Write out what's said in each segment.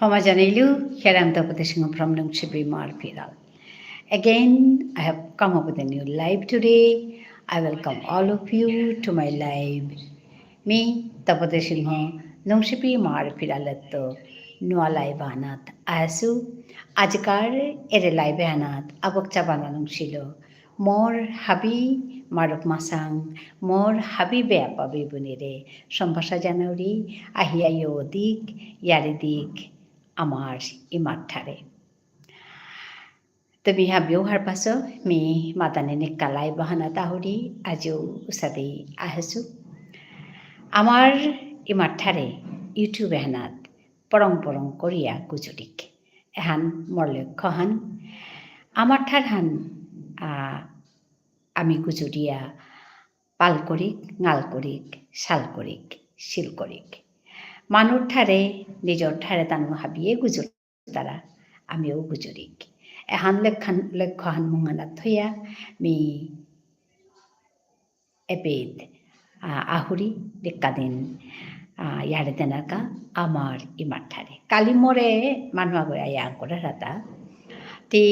Homajanelu, Heramtapatishing from Nungshibi Marpiral. Again, I have come up with a new live today. I welcome all of you to my live. Me, Tapatishing Nungshibi Marpiralatto, Nua Live Anat. Asu, Ajkar, Ere Live Anat, Abokchabana Nungshilo. More happy Marok Masang, more happy Beapa Bibunire, Shampasha Januri, Ahia Yodik, Yaridik. Amar imathare. Tumi habyo har paso mi matane ne kalai bahana tahuri ajo usade ahasu. Amar imathare YouTube hanat porong korea kujudik. Ehan morle kohan. Amar tharhan ami kujudia পাল করিক নাল করিক শাল করিক শিল করিক মানুর ঠারে নিজর ঠারে তানু হাবিয়ে গুজর তারা আমিও গুজরিক এহান লক্ষ্যহান মুঙানা থইয়া me এপেদ আহুরি ডেক্কাদিন ইয়ারে তেনাকা আমার ইমার ঠারে কালি মরে মানুয়া গয়া ইয়া করে রাতা তি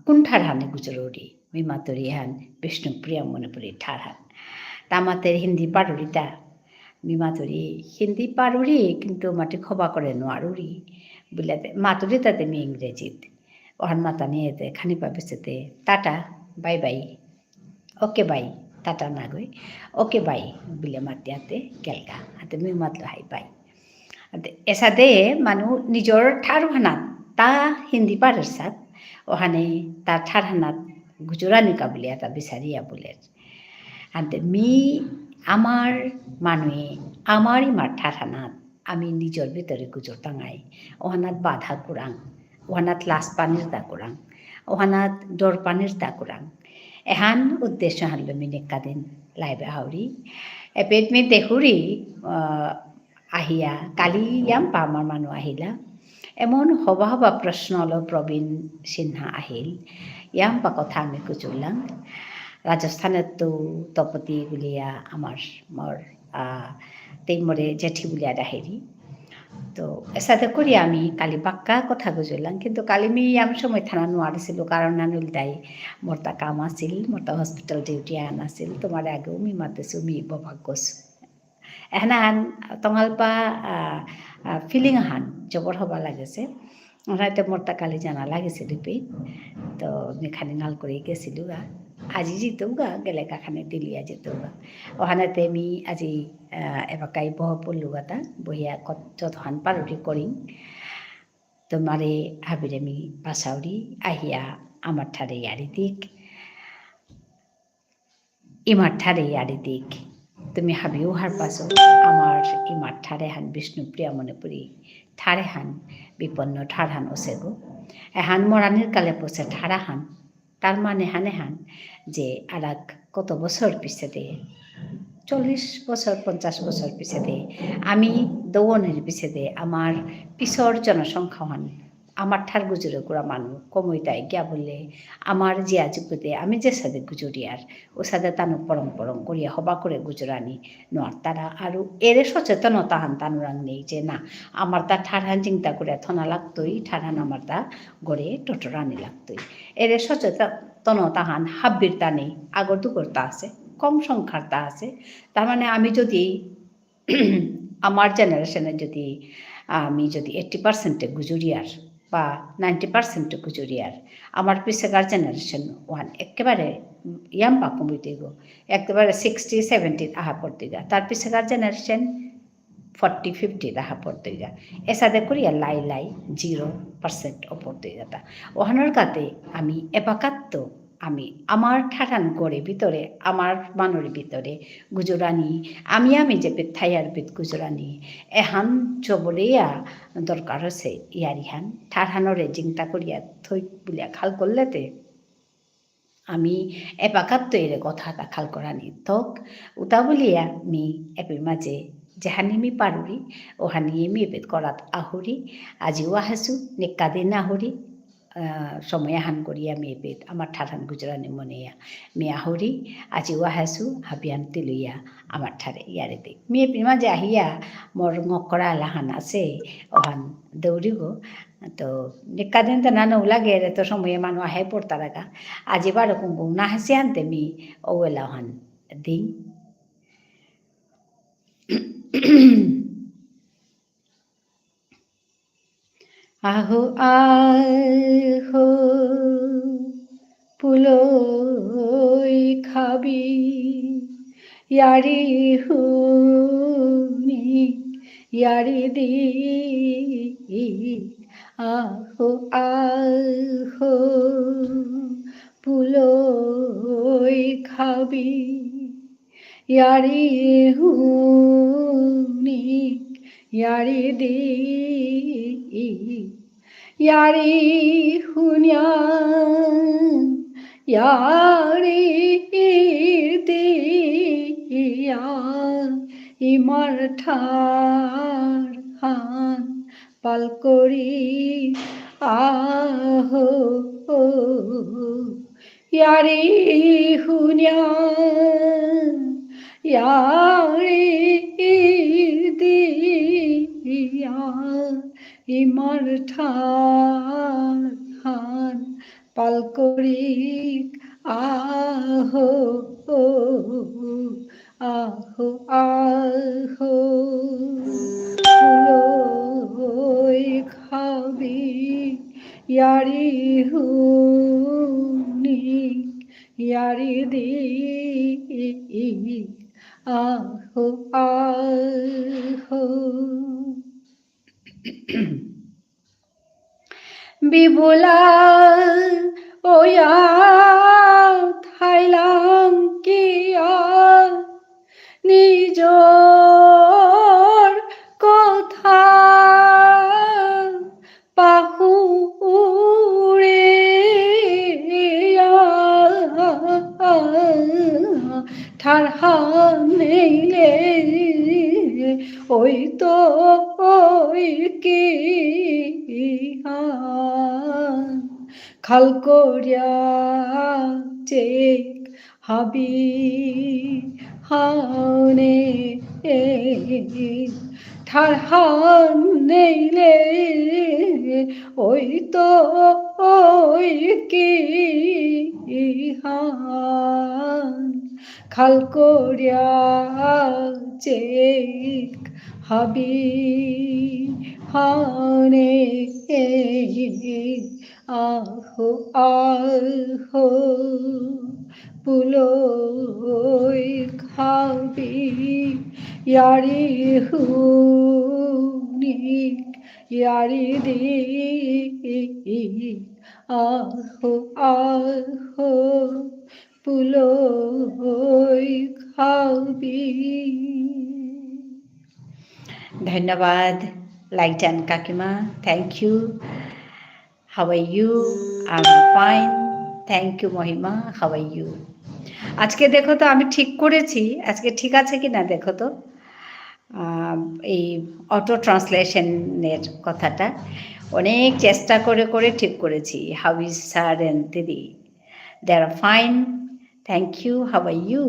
কুণ্ঠার হানে গুজররি মিমাতরিহান বিষ্ণুপ্রিয়া মণিপুরি ঠারহান তামাতের হিন্দি পারুরিতা মিমাতরি হিন্দি পারুরি কিন্তু মাটি খবা করে নোয়ারুরি বিলাতে মাতুরি তাতে মি ইংরেজিত ওহান মাতা নিয়েতে খানি পাবেছেতে tata bye bye okay bye tata না গই ওকে বাই বিলে মাতিয়াতে গেলগা হাতে মি মাতলো হাই বাই এসাদে মানুহ নিজৰ ঠাৰ হানাত তা হিন্দি পাৰৰ সাত ওহানে তার ঠার হানাত গুজরানি কাবুলে এটা বিচারিয়া বলে আনতে মি আমার মানুহে আমার ইমার ঠার হানাত আমি নিজের ভিতরে গুজর টাঙাই ওহানাত বাধা কুরাং ওহানাত লাস পানির দা কুরাং ওহানাত ডর পানির দা কুরাং এহান উদ্দেশ্য হানলো মি নেকাদিন লাইবে হাউরি এপেট মি দেহুরি আহিয়া কালি ইয়াম পামার মানুহ আহিলা এমন হবা হবা প্রশ্ন হলো প্রবীণ সিনহা আহিল ইয়াম পা কথা আমি কুচুরলাম রাজস্থানের তো তপতি বুলিয়া আমার মর তেমরে জেঠি বুলিয়া ডাহেরি তো এসাথে করি আমি কালি পাক্কা কথা গুজরলাম কিন্তু কালি মি ইয়াম সময় থানা নোয়ারিছিল কারণ নানুল তাই মোরতা কাম আছিল মোরতা হসপিটাল ডিউটি আন আছিল তোমার আগেও মি মাতেছো মি বভাগ গছো এহান টঙালপা ফিলিং আহান জবর হবা লাগেছে ওনাতে মোরতা কালি জানা লাগিছে দুপি তো মেখানি নাল করে গেছিল গা আজি যেতেও গা গেলে কাখানে দিলিয়া যেতেও গা ওখানেতে আমি আজি এবাকাই বহ পড়লু গাতা বহিয়া যতহান পারুরি করিং তোমারে হাবিরে আমি বাসাউরি আহিয়া আমার ঠারে ইয়ারি দিক ইমার ঠারে ইয়ারি দিক তুমি হাবিও হার পাছো আমার ইমার ঠারে হান বিষ্ণুপ্রিয়া মণিপুরি ঠারে হান বিপন্ন ঠার হান ওসেগো এহান মরানির কালে পোষে ঠারা হান তার মানে হানে হান যে আরাক কত বছর পিছেতে 40 বছর 50 বছর পিছেতে আমি দৌনের পিছেতে আমার পিছর জনসংখ্যা হান আমার ঠার গুজরে গোড়া মানুষ কমইতাই গিয়া বললে আমার জিয়া যুগতে আমি যে সাদে গুজরিয়ার ও সাদে তানু পরম করিয়া হবা করে গুজরানি নোয়ার তারা আরও এরে সচেতনতা হান তানুরাং নেই যে না আমার তা ঠারহান চিন্তা করে থনা লাগতোই ঠারহান আমার তা গড়ে টটরানি লাগতোই এরে সচেতনতা হান হাব্বির তা নেই আগর দুগর তা আছে কম সংখ্যার তা আছে তার মানে আমি যদি আমার জেনারেশনে যদি আমি যদি 80% গুজরিয়ার বা 90% গুজরিয়ার আমার পিছেকার জেনারেশন ওয়ান একেবারে ইয়াম বা কমিতে গো একেবারে 60-70 আহা পড়তে গা তার পিছেকার জেনারেশন 40-50 আহা পড়তে গা এসাদে করিয়া লাই 0% অপড়তে গাতা ওহানোর কাতে আমি এবাকাত্ত আমি আমার ঠাঠান করে ভিতরে আমার মানুষের ভিতরে গুজরানি আমি যে থাইয়ার পিত গুজরানি এহান চবলেয়া দরকার হচ্ছে ইয়ারিহান ঠাঠানরে জিংতা করিয়া থই বলিয়া খাল করলেতে আমি এপাকাত্ত এরে কথাটা খাল করানি তক উতা বলিয়া মি এপির মাঝে যেহানি মি পারুরি ওহানি মি এপেত করাত আহুরি আজিও আহাসু নেকাদিন আহুরি সময় হান করিয়া মেয়ে পেট আমার ঠাঠান গুজরানি মনেয়া মেয়ে আহরি আজি ওয়াহাসু হাবিয়ান তিলুইয়া আমার ঠারে ইয়ারে দে মেয়ে পিমা যে আহিয়া মোর ngকরা লাহান আছে ওহান দৌড়ি গো তো নিকাদিন তো নানো লাগে রে তো সময়ে মানুষ আহে পড়তা রাখা আজি বারো কুঙ্কু না হাসি আনতে মি ওলা হান দিন আহো আহো পুলই খাবি ইয়ারি হুনি ইয়ারি দি আহো আহো পুলই খাবি ইয়ারি হুনি ইয়ারি দি ইয়ারি হুনিয়া ইয়ারি দিয়া ইমার ঠার হান পাল করি আহো ইয়ারি হুনিয়া ইয়ারি দিয়া ইমার ঠার হান পাল করি আহো আহো আহো পুলই খাবি ইয়ারি হুনি ইয়ারি দি আহো আহো বিবুলা ওয়া থাইলাম কিয়া নিজর কথা পাহুরে ঠারহান নেইলে ওই তো ওই কি খাল করিয়া চেক হাবি হানে ঠারহান নেইলে ওই তো ওই কি খাল করিয়া চেক হাবি হানে আহো আহো পুলই খাবি ইয়ারি হুনি ইয়ারি দি আহো আহো পুলই খাবি ধন্যবাদ লাইজান কাকিমা thank you how are you I am fine thank you Mahima how are you আজকে দেখো তো আমি ঠিক করেছি আজকে ঠিক আছে কি না দেখো তো এই অটো ট্রান্সলেশনের কথাটা অনেক চেষ্টা করে করে ঠিক করেছি হাউ ইজ স্যার অ্যান্ড দিদি they are fine thank you how are you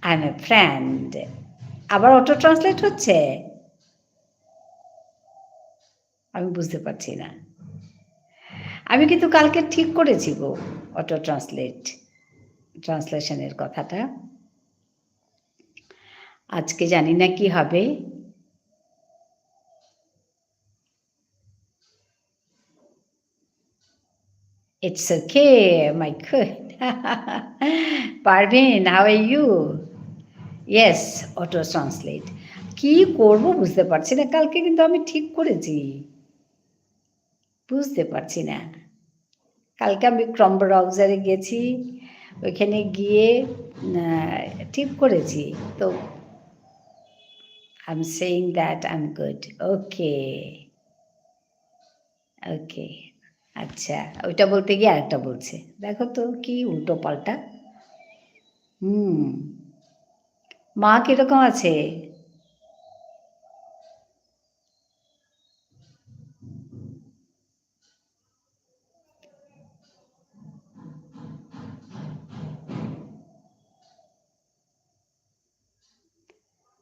I am a friend আবার অটো ট্রান্সলেট হচ্ছে আমি বুঝতে পারছি না আমি কিন্তু কালকে ঠিক করেছি গো অটো ট্রান্সলেশনের কথাটা আজকে জানি না কি হবে it's okay my good Parveen how are you yes auto translate কি করব বুঝতে পারছি না কালকে কিন্তু আমি ঠিক করেছি বুঝতে পারছি না কালকে আমি ক্রম ব্রাউজারে গেছি ওইখানে গিয়ে ঠিক করেছি তো I am saying that I am good okay okay আচ্ছা ওইটা বলতে গিয়ে আরেকটা বলছে দেখো তো কি উল্টো পাল্টা মা কিরকম আছে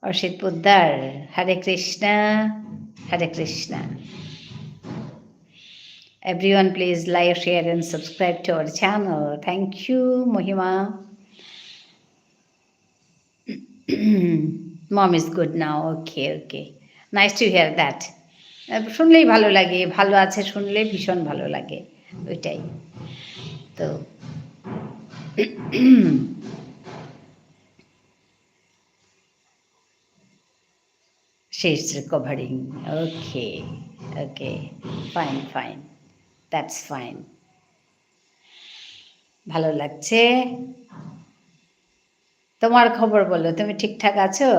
অসিত পোদ্দার, হরে কৃষ্ণা, হরে Krishna. Everyone please like, share and subscribe to our channel. Thank you, Mohima. Mom is good now. Okay. Nice to hear that. শুনলেই ভালো লাগে, ভালো আছে শুনলে ভীষণ ভালো লাগে, ওইটাই তো। She is recovering. Okay. Fine. That's fine. ভালো লাগছে। তোমার খবর বলো, তুমি ঠিকঠাক আছো?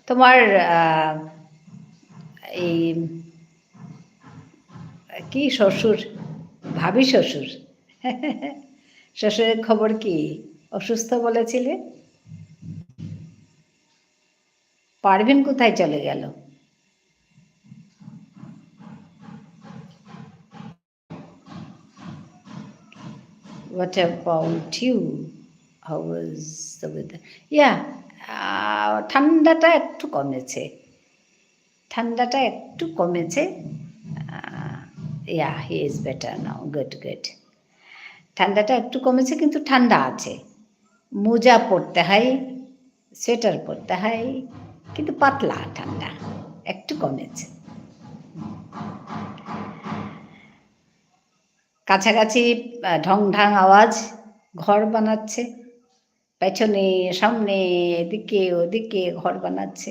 তোমার এই কি শ্বশুর, ভাবি শ্বশুর, শ্বশুরের খবর কি? অসুস্থ বলেছিলে? পারভিন কোথায় চলে গেল? What about you? How was the weather? Yeah, ঠান্ডাটা একটু কমেছে। Yeah, he is better now. Good. ঠান্ডাটা একটু কমেছে, কিন্তু ঠান্ডা আছে। মোজা পরতে হয়, সোয়েটার পরতে হয়, কিন্তু পাতলা ঠান্ডা, একটু কমেছে। কাছাকাছি ঢং ঢাং আওয়াজ, ঘর বানাচ্ছে, পেছনে সামনে এদিকে ওদিকে ঘর বানাচ্ছে,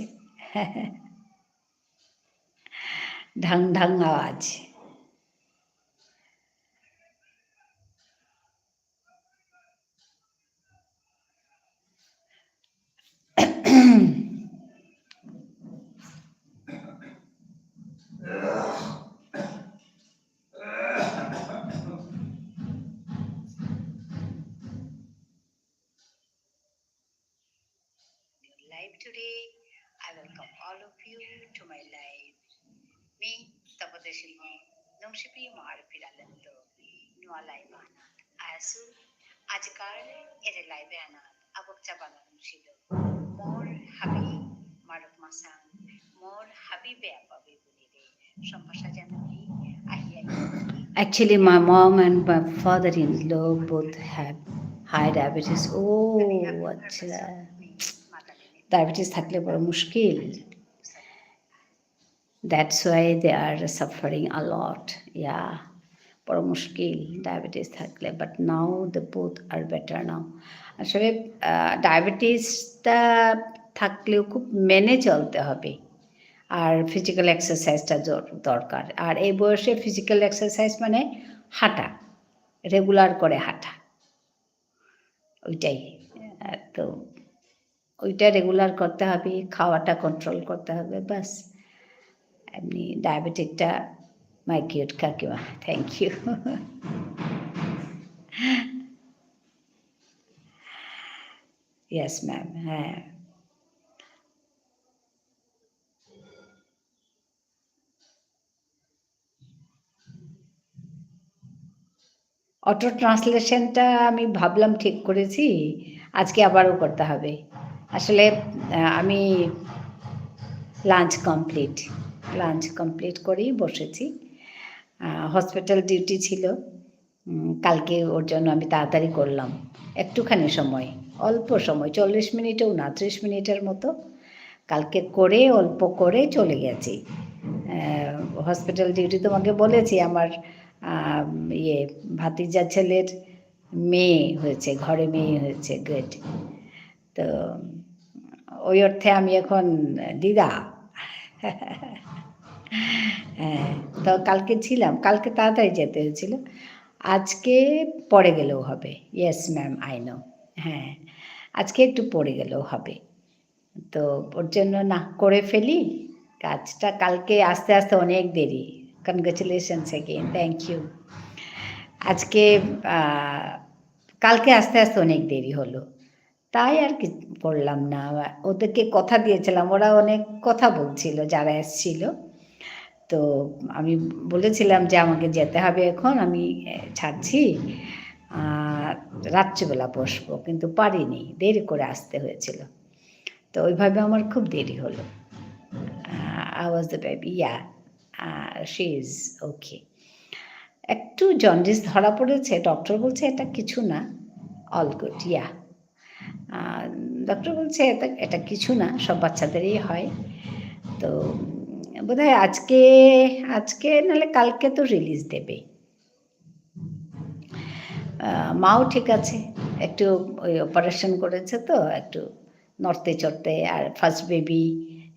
ঢং ঢং আওয়াজ। Live today, I welcome all of you to my live. Me, Tapadeshini, Nomshipi Marpiralento, Noa Live Anat. Asu, Ajkar, Ere Live Anat, Abok Chabalan Shilo. More happy Maruk Masang, more happy Beapabi Bunide, Shampasha Janani, Ahia. Actually, my mom and my father-in-law both have high diabetes. Oh, আচ্ছা, diabetes থাকলে বড় মুশকিল। That's why they are suffering a lot. Yeah, বড় মুশকিল diabetes থাকলে, but now the both are better now. আসলে ডায়াবেটিসটা থাকলেও খুব মেনে চলতে হবে, আর ফিজিক্যাল এক্সারসাইজটা দরকার। আর এই বয়সে ফিজিক্যাল এক্সারসাইজ মানে হাঁটা, রেগুলার করে হাঁটা, ওইটাই। তো ওইটা রেগুলার করতে হবে, খাওয়াটা কন্ট্রোল করতে হবে, বাস। এমনি ডায়াবেটিকটা, মাই কিউট কাকিমা, থ্যাংক ইউ। ইয়েস ম্যাম, হ্যাঁ। অটো ট্রান্সলেশনটা আমি ভাবলাম ঠিক করেছি, আজকে আবারও করতে হবে। আসলে আমি লাঞ্চ কমপ্লিট করেই বসেছি। হসপিটাল ডিউটি ছিল কালকে, ওর জন্য আমি তাড়াতাড়ি করলাম। একটুখানি সময়, অল্প সময়, 40 মিনিটও না, 30 মিনিটের মতো কালকে করে অল্প করে চলে গেছি। হসপিটাল ডিউটি তোমাকে বলেছি, আমার ভাতিজা ছেলের মেয়ে হয়েছে, ঘরে মেয়ে হয়েছে, গুড। তো ওই অর্থে আমি এখন দিদা। হ্যাঁ, তো কালকে ছিলাম, কালকে তাড়াতাড়ি যেতে হয়েছিল, আজকে পরে গেলেও হবে। Yes ma'am, I know. হ্যাঁ, আজকে একটু পরে গেলেও হবে, তো ওর জন্য না করে ফেলি কাজটা। কালকে আস্তে আস্তে অনেক দেরি। Congratulations again, thank you. আজকে কালকে আস্তে আস্তে অনেক দেরি হলো, তাই আর কি করলাম না। ওদেরকে কথা দিয়েছিলাম, ওরা অনেক কথা বলছিল যারা এসছিল, তো আমি বলেছিলাম যে আমাকে যেতে হবে এখন, আমি ছাড়ছি, রাত্রিবেলা বসবো, কিন্তু পারিনি, দেরি করে আসতে হয়েছিল। তো ওইভাবে আমার খুব দেরি হলো। I was the baby, yeah she is okay. একটু জন্ডিস ধরা পড়েছে, ডক্টর বলছে এটা কিছু না, অল গুড, ইয়া। ডক্টর বলছে এটা এটা কিছু না, সব বাচ্চাদেরই হয়। তো বোধহয় আজকে আজকে নাহলে কালকে তো রিলিজ দেবে। মাও ঠিক আছে, একটু ওই অপারেশন করেছে তো একটু নড়তে চড়তে, আর ফার্স্ট বেবি,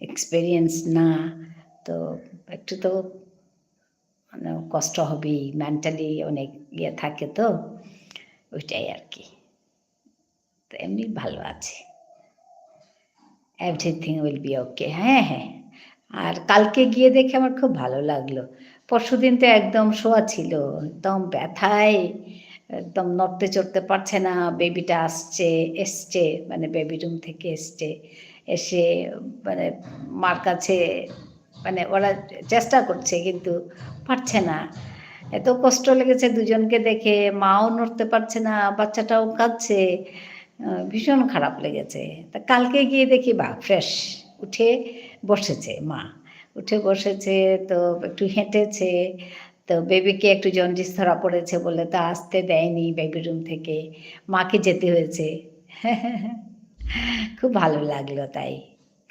এক্সপিরিয়েন্স না, তো একটু তো মানে কষ্ট হবেই, মেন্টালি অনেক ইয়ে থাকে তো, ওইটাই আর কি। তো এমনি ভালো আছে, এভরিথিং উইল বি ওকে। হ্যাঁ হ্যাঁ, আর কালকে গিয়ে দেখে আমার খুব ভালো লাগলো। পরশুদিন তো একদম শোয়া ছিল, একদম ব্যথায় একদম নড়তে চড়তে পারছে না। বেবিটা এসছে মানে বেবি রুম থেকে এসছে, এসে মানে মার কাছে, মানে ওরা চেষ্টা করছে কিন্তু পারছে না। এত কষ্ট লেগেছে দুজনকে দেখে, মাও নড়তে পারছে না, বাচ্চাটাও কাঁদছে, ভীষণ খারাপ লেগেছে। তা কালকে গিয়ে দেখি বাহ ফ্রেশ, উঠে বসেছে মা, উঠে বসেছে, তো একটু হেঁটেছে। তো বেবিকে একটু জন্ডিস ধরা পড়েছে বলে তো আসতে দেয়নি বেবি রুম থেকে, মাকে যেতে হয়েছে। খুব ভালো লাগলো তাই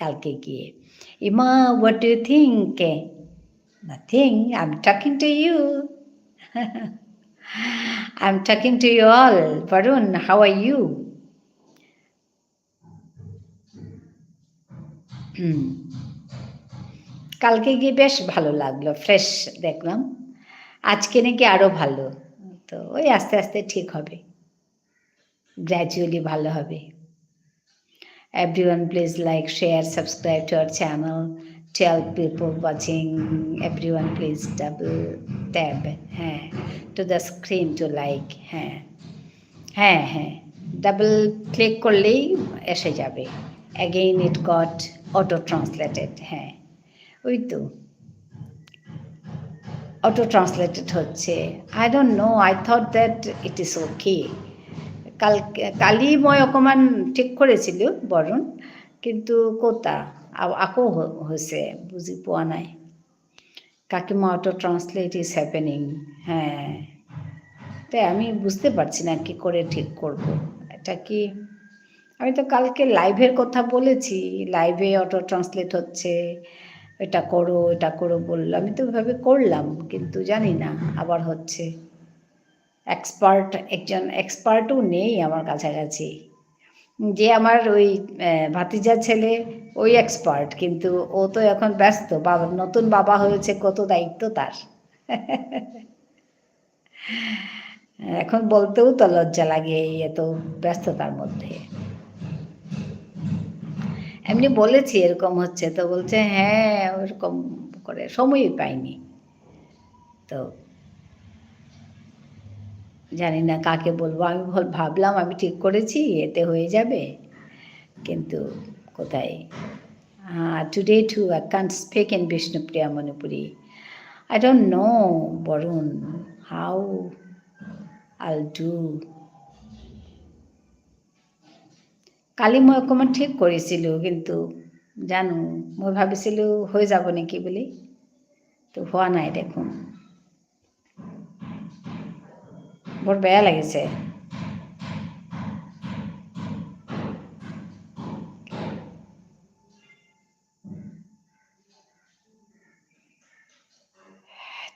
কালকে গিয়ে। ইমা, what do you think? Nothing, I am talking to you. I am talking to you all. Barun, how are you? কালকে গিয়ে বেশ ভালো লাগলো, ফ্রেশ দেখলাম। আজকে নাকি আরও ভালো। তো ওই আস্তে আস্তে ঠিক হবে, গ্র্যাজুয়ালি ভালো হবে। Everyone please like, share, subscribe to our channel. Tell people watching, everyone please double tap হ্যাঁ to the screen to like, হ্যাঁ হ্যাঁ হ্যাঁ, ডাবল ক্লিক করলেই এসে যাবে। Again it got auto translated, হ্যাঁ ওই তো অটো ট্রান্সলেটেড হচ্ছে। I don't know, I thought that it is okay. কালি মই অকণমান ঠিক কৰিছিলোঁ বৰুণ, কিন্তু ক'তা আকৌ হৈছে, বুজি পোৱা নাই। কাকিমা অটো ট্রান্সলেট ইজ হ্যাপেনিং, হ্যাঁ। তাই আমি বুঝতে পারছি না কী করে ঠিক করব। এটা কি, আমি তো কালকে লাইভের কথা বলেছি, লাইভে অটো ট্রান্সলেট হচ্ছে, এটা করো বললো, আমি তো ওইভাবে করলাম, কিন্তু জানি না আবার হচ্ছে। একজন এক্সপার্টও নেই আমার কাছাকাছি। যে আমার ওই ভাতিজার ছেলে, ওই এক্সপার্ট, কিন্তু ও তো এখন ব্যস্ত, বাবা নতুন বাবা হয়েছে, কত দায়িত্ব তার। এখন বলতেও তো লজ্জা লাগে এই এত ব্যস্ততার মধ্যে। এমনি বলেছি এরকম হচ্ছে, তো বলছে হ্যাঁ ওরকম করে সময়ই পাইনি। তো জানি না কাকে বলবো, আমি ভাবলাম আমি ঠিক করেছি এতে হয়ে যাবে, কিন্তু কোথায়। Today too I can't speak in Bishnupriya Manipuri. I don't know, Barun, how I'll do. কালি মই অকণমান ঠিক কৰিছিলোঁ, কিন্তু জানো মই ভাবিছিলোঁ হৈ যাব নেকি বুলি, তো হোৱা নাই দেখোন, বৰ বেয়া লাগিছে।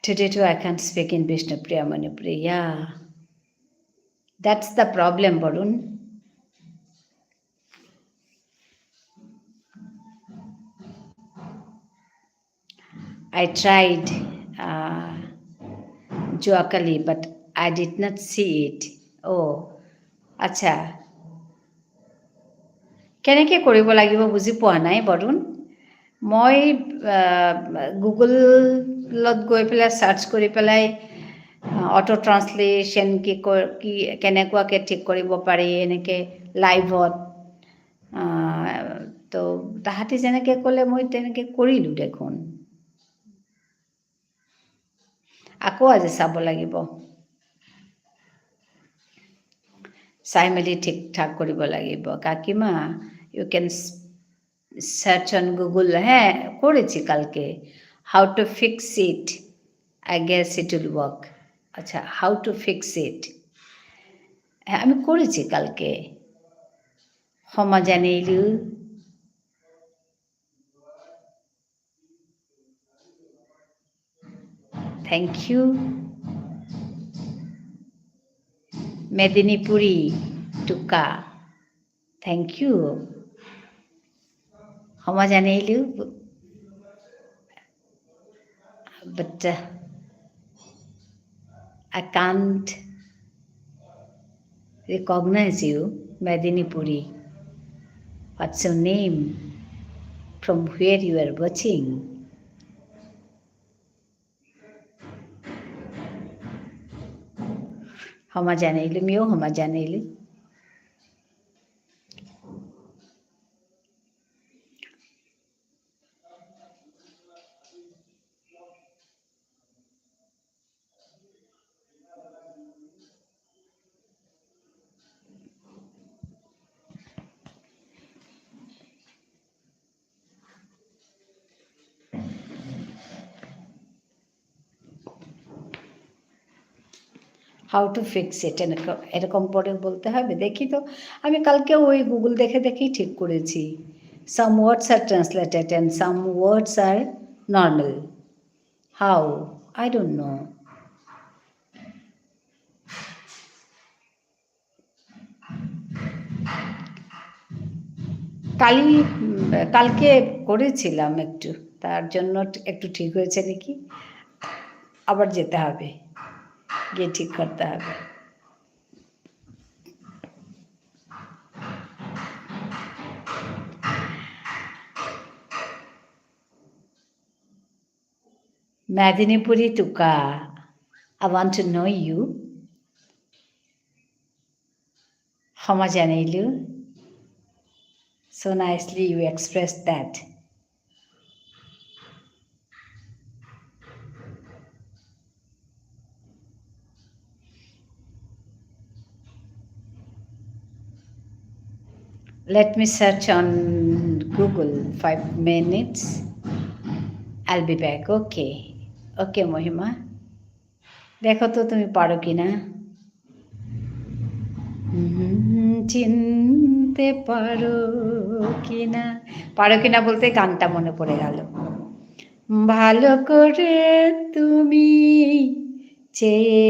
Today too I can't speak in Vishnupriya Manipuri. Yeah, that's the problem, Barun. I tried Juakali, but I did not see it. Oh, আচ্ছা, কেনেকৈ কৰিব লাগিব বুজি পোৱা নাই বৰুণ। মই গুগলত গৈ পেলাই চাৰ্চ কৰি পেলাই অটো ট্ৰান্সলেশ্যন কি কেনেকুৱাকৈ ঠিক কৰিব পাৰি এনেকৈ লাইভত, তো তাহাঁতি যেনেকৈ ক'লে মই তেনেকৈ কৰিলোঁ দেখোন। আকৌ আজি চাব লাগিব, চাই মেলি ঠিক ঠাক কৰিব লাগিব। কাকিমা, ইউ কেন সার্চ অন গুগল, হ্যাঁ করেছি কালকে। How to fix it, I guess it will work. আচ্ছা, হাউ টু ফিক্স ইট, হ্যাঁ আমি করেছি কালকে। ক্ষমা জানাইলু, থ্যাংক ইউ। মেদিনীপুরি টুকা, থ্যাংক ইউ। ক্ষমা জানাইলু, but I can't recognize you. Medinipuri, what's your name? From where you are watching? ক্ষমা জানাইলু, মিও ক্ষমা জানাইলু। হাউ টু ফিক্স ইট, এরকম পরে বলতে হবে। দেখি তো, আমি কালকে ওই গুগল দেখে দেখেই ঠিক করেছি। Some words are translated and some words are normal. How, I don't know. কালকে করেছিলাম একটু, তার জন্য একটু ঠিক হয়েছে নাকি, আবার যেতে হবে, গিয়ে ঠিক করতে হবে। Medinipuri Tuka, I want to know you. ক্ষমা জানাইলু, so nicely you expressed that. Let me search on Google, 5 minutes. I'll be back. Okay. Okay, মহিমা, দেখো তো তুমি পারো কিনা। চিনতে পারো কিনা, পারো কিনা বলতে গানটা মনে পড়ে গেল। ভালো করে তুমি চেয়ে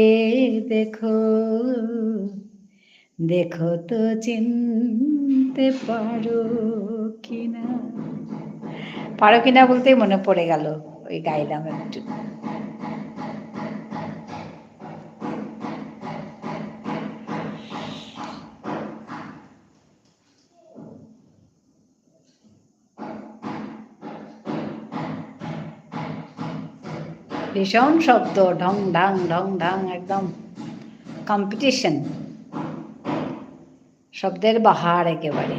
দেখো, দেখো তো চিনতে পারো কিনা। পারো কিনা বলতেই মনে পড়ে গেল, ওই গাইলাম একটু। ভীষণ শব্দ, ঢং ঢং একদম কম্পিটিশন, শব্দের বাহার একেবারে।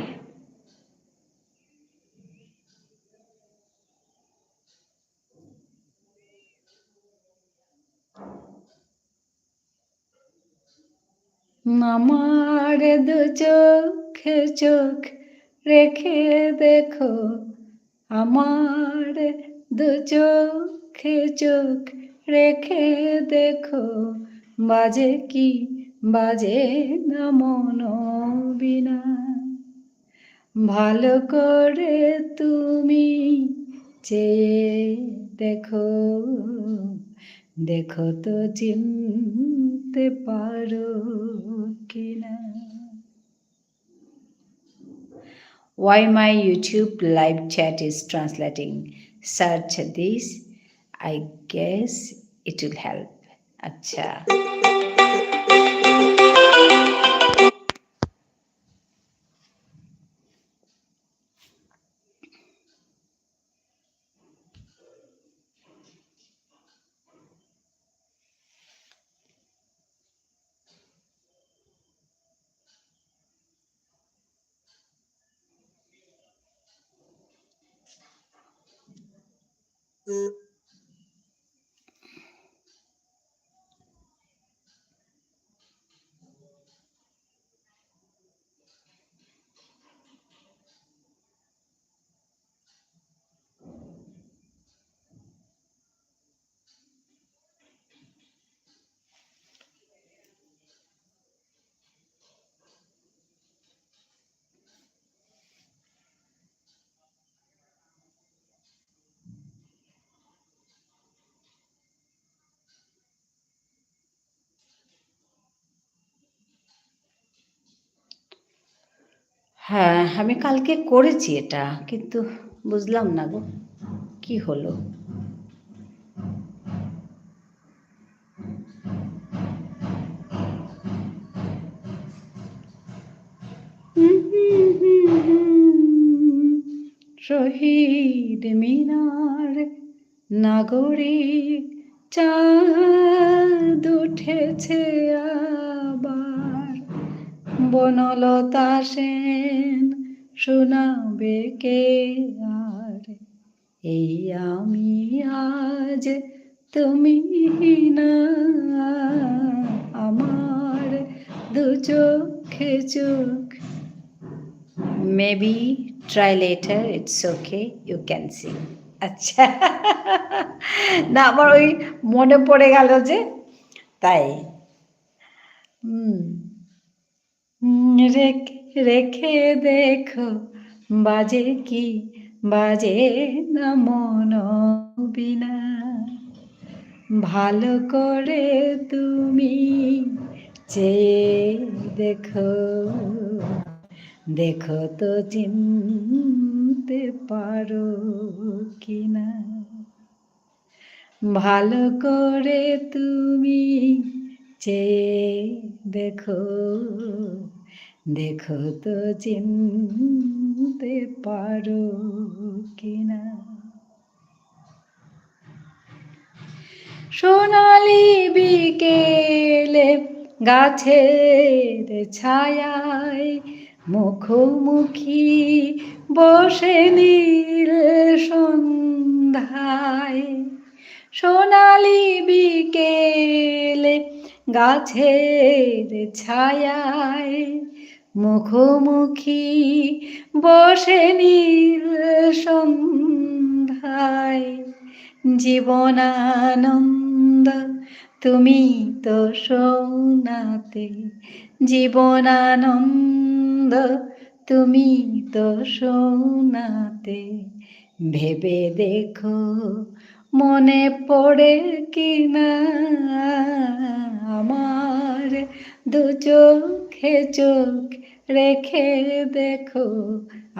আমার দু চোখে চোখ রেখে দেখো, আমার দু চোখে চোখ রেখে দেখো, বাজে কি বাজে না মন বিনা। ভালো করে তুমি চেয়ে দেখো, দেখো তো চিনতে পারো কিনা। Why my YouTube live chat is translating? Search this. I guess it will help. আচ্ছা, হ্যাঁ, আমি কালকে করেছি এটা, কিন্তু বুঝলাম না গো, কি হলো? শহীদ মিনার নাগরিক চাঁদ উঠেছে আবার, বনলতা সেন শোনাবে কে আর, এই আমি আজ তুমি না, আমার দু চোখে চোখ। Maybe try later, it's okay, you can see. আচ্ছা, না আমার ওই মনে পড়ে গেল যে, তাই। হুম, রেখে দেখো বাজে কি, বাজে না মন বিনা, ভালো করে তুমি চেয়ে দেখো, দেখো তো চিনতে পারো কিনা, ভালো করে তুমি চেয়ে দেখো, দেখো তো চিনতে পারো কিনা। সোনালি বিকেলে গাছের ছায়ায় মুখোমুখি বসে নীল সন্ধ্যায়, সোনালি বিকেলে গাছের ছায়ায় মুখোমুখি বসে নীল সন্ধ্যায়, জীবনানন্দ তুমি তো শোনাতে, জীবনানন্দ তুমি তো শোনাতে, ভেবে দেখো মনে পড়ে কিনা, আমার দু চোখে চোখ রেখে দেখো,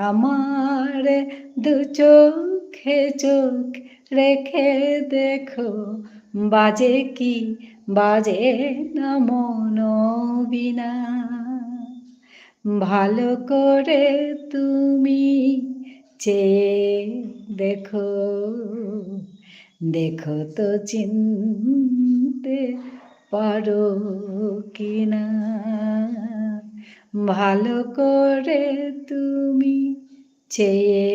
আমার দু চোখে চোখ রেখে দেখো, বাজে কি, বাজে না মন বিনা, ভালো করে তুমি চেয়ে দেখো, দেখো তো চিনতে পারো কিনা, ভালো করে তুমি চেয়ে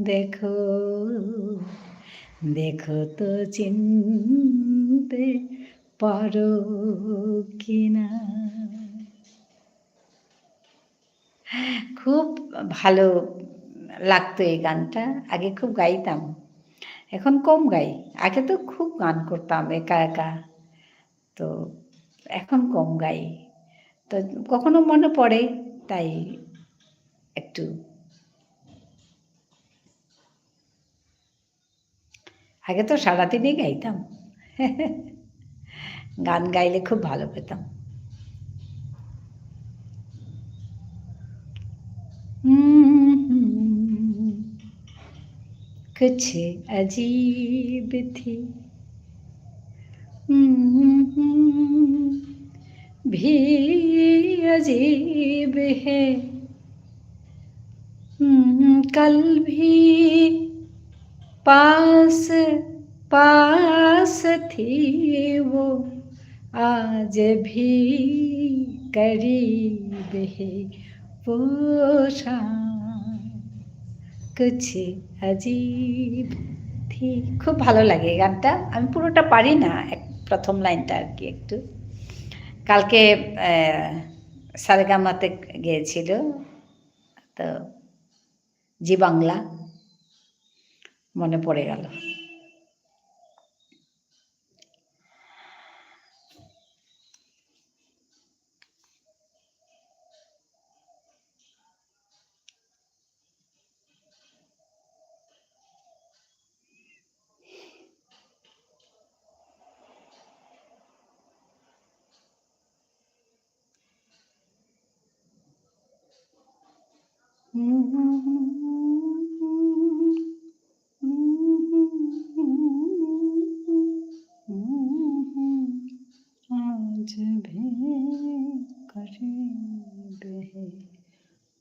দেখো, দেখো তো চিনতে পারো কিনা। খুব ভালো লাগতো এই গানটা, আগে খুব গাইতাম, এখন কম গাই। আগে তো খুব গান করতাম একা একা, তো এখন কম গাই। তো কখনো মনে পড়ে, তাই একটু। আগে তো সারাদিনই গাইতাম, গান গাইলে খুব ভালো পেতাম। कुछ अजीब थी भी अजीब है, कल भी पास पास थी वो, आज भी करीब है वो शाम, कुछ अजीब থি। খুব ভালো লাগে এই গানটা, আমি পুরোটা পারি না, প্রথম লাইনটা আর কি একটু। কালকে সারেগামাতে গিয়েছিল, তো জি বাংলা, মনে পড়ে গেল। आज भी करीब है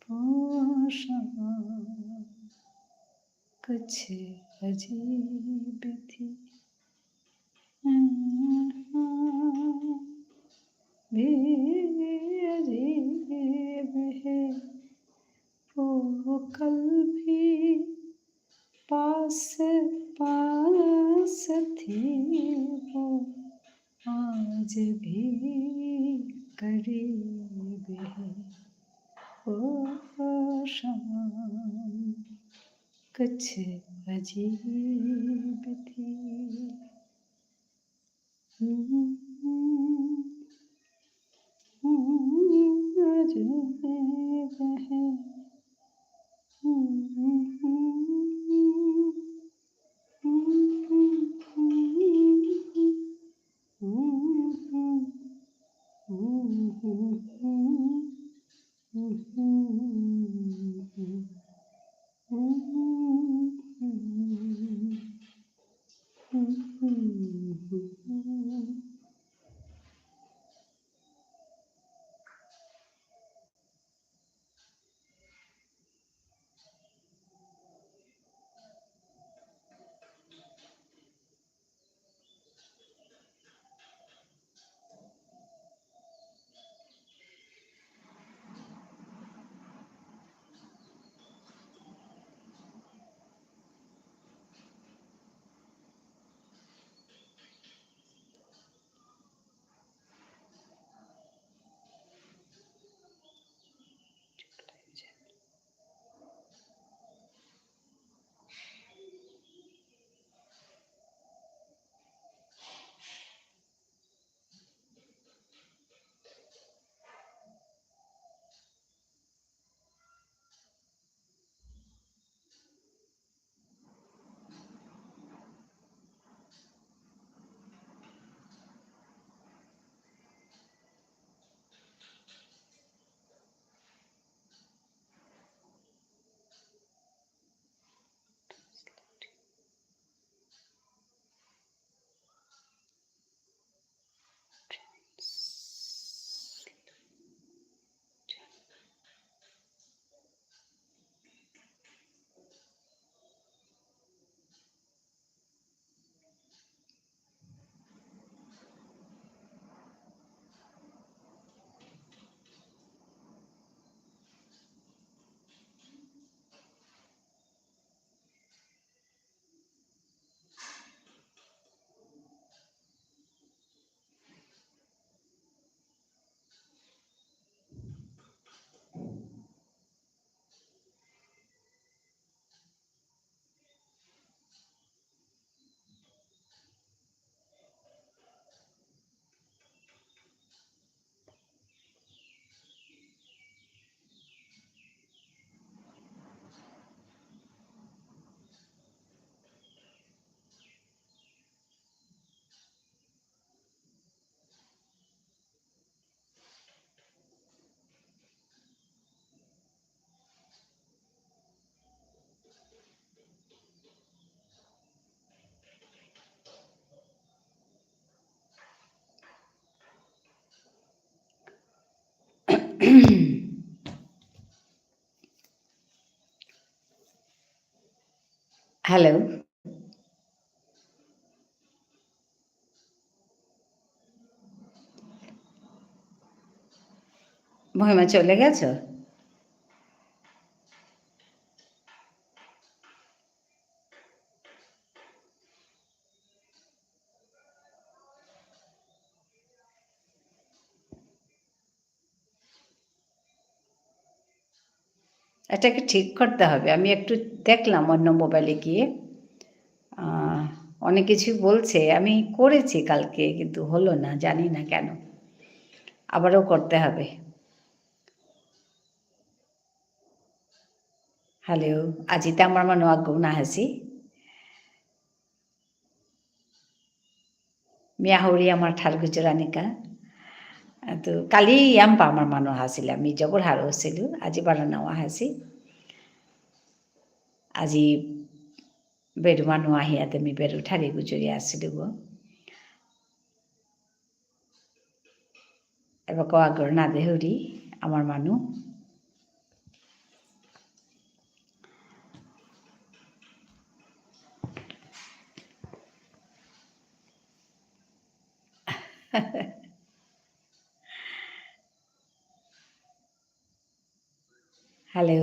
पोशाक कुछ अजीब थी भी अजीब है वो कल भी पास पास थी वो आज भी करीब है वो शाम कुछ अजीब थी अजीब है হ্যালো মহিমা চলে গেছো এটাকে ঠিক করতে হবে আমি একটু দেখলাম অন্য মোবাইলে গিয়ে অনেক কিছু বলছে আমি করেছি কালকে কিন্তু হলো না জানি না কেন আবারও করতে হবে হ্যালো আজি আমার মনে আগ্রহ না হাসি মিয়াহৰি আমাৰ ঠাৰ গুজৰানিকা তো কালি ইয়াম্পা আমাৰ মানুহ আছিলে আমি জবৰ হাৰো আছিলোঁ আজি বাৰ নাও আহাসি আজি বেৰু মানুহ আহি ইয়াতে আমি বেৰু ঠাৰি গুজৰি আছিলোঁ গো এবার আগর না দেহরি আমার মানুষ হ্যালো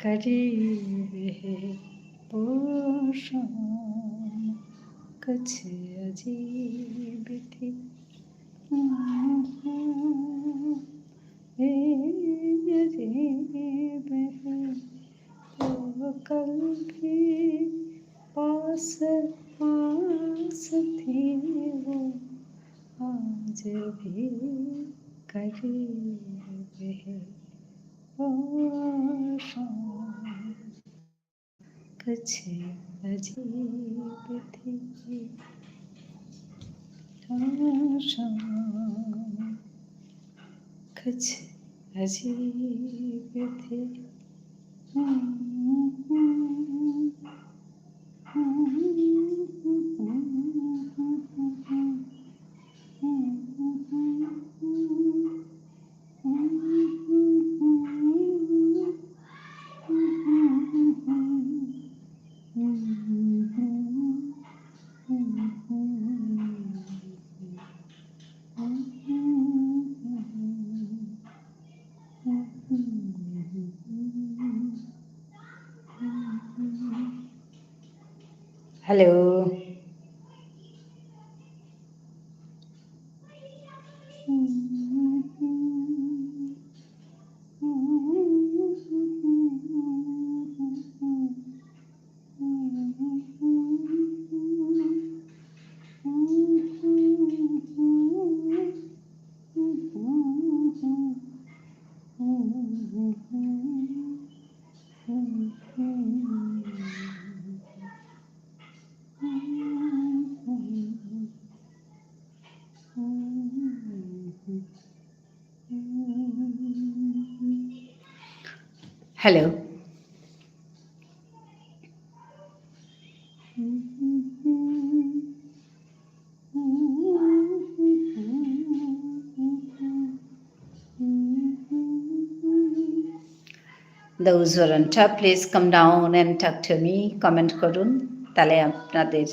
करीब है वो शाम कुछ अजीब थी अजीब है वो कल भी पास पास थी वो आज भी करीब है वो शाम कुछ अजीब थी शाम कुछ अजीब थी hello hello Those who are on top, please come down and talk to me. Comment করুন তাহলে আপনাদের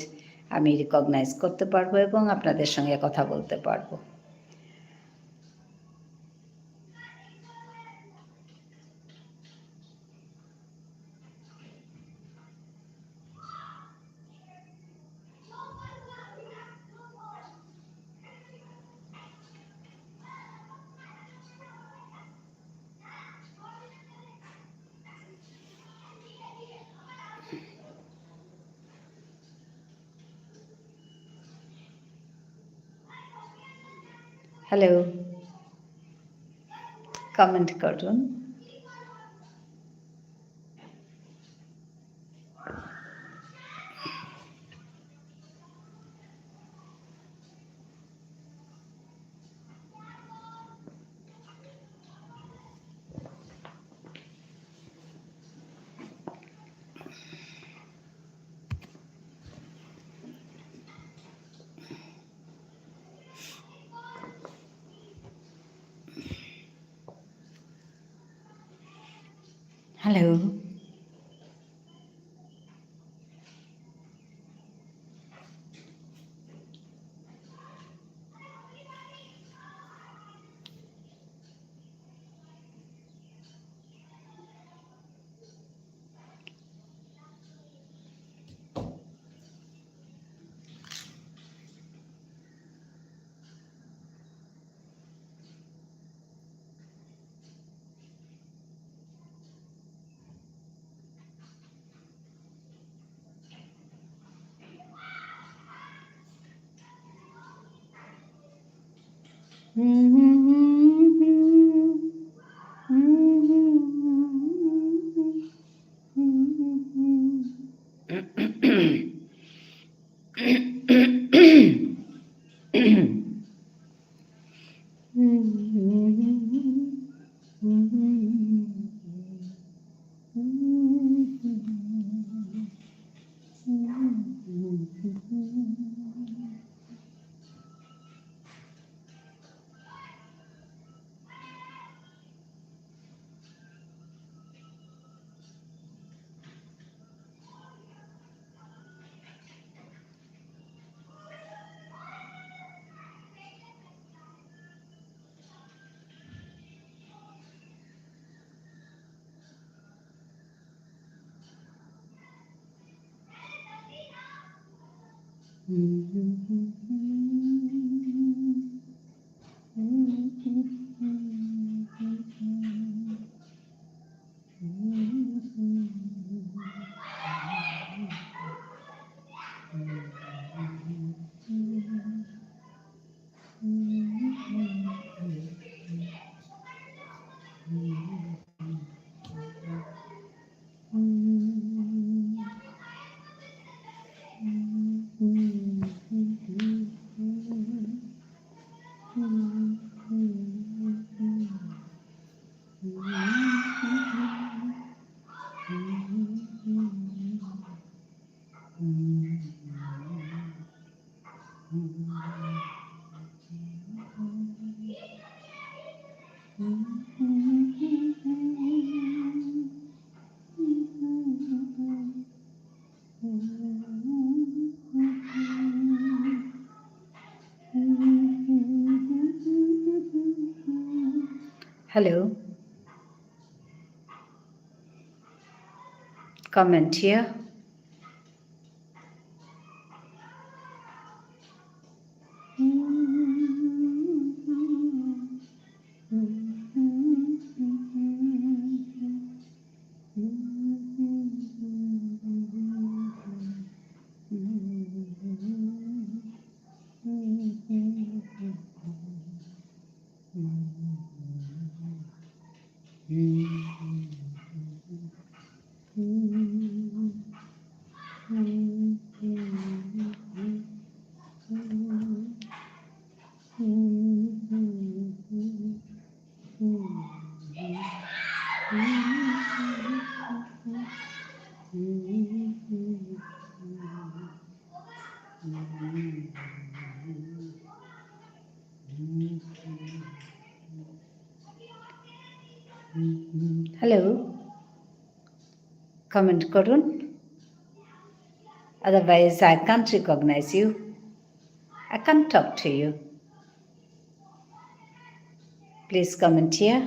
আমি রিকগনাইজ করতে পারবো এবং আপনাদের সঙ্গে কথা বলতে পারবো হ্যালো কমেন্ট করুন hello Hello, comment here. Hello, comment করুন. Otherwise, I can't recognize you. I can't talk to you. Please comment here.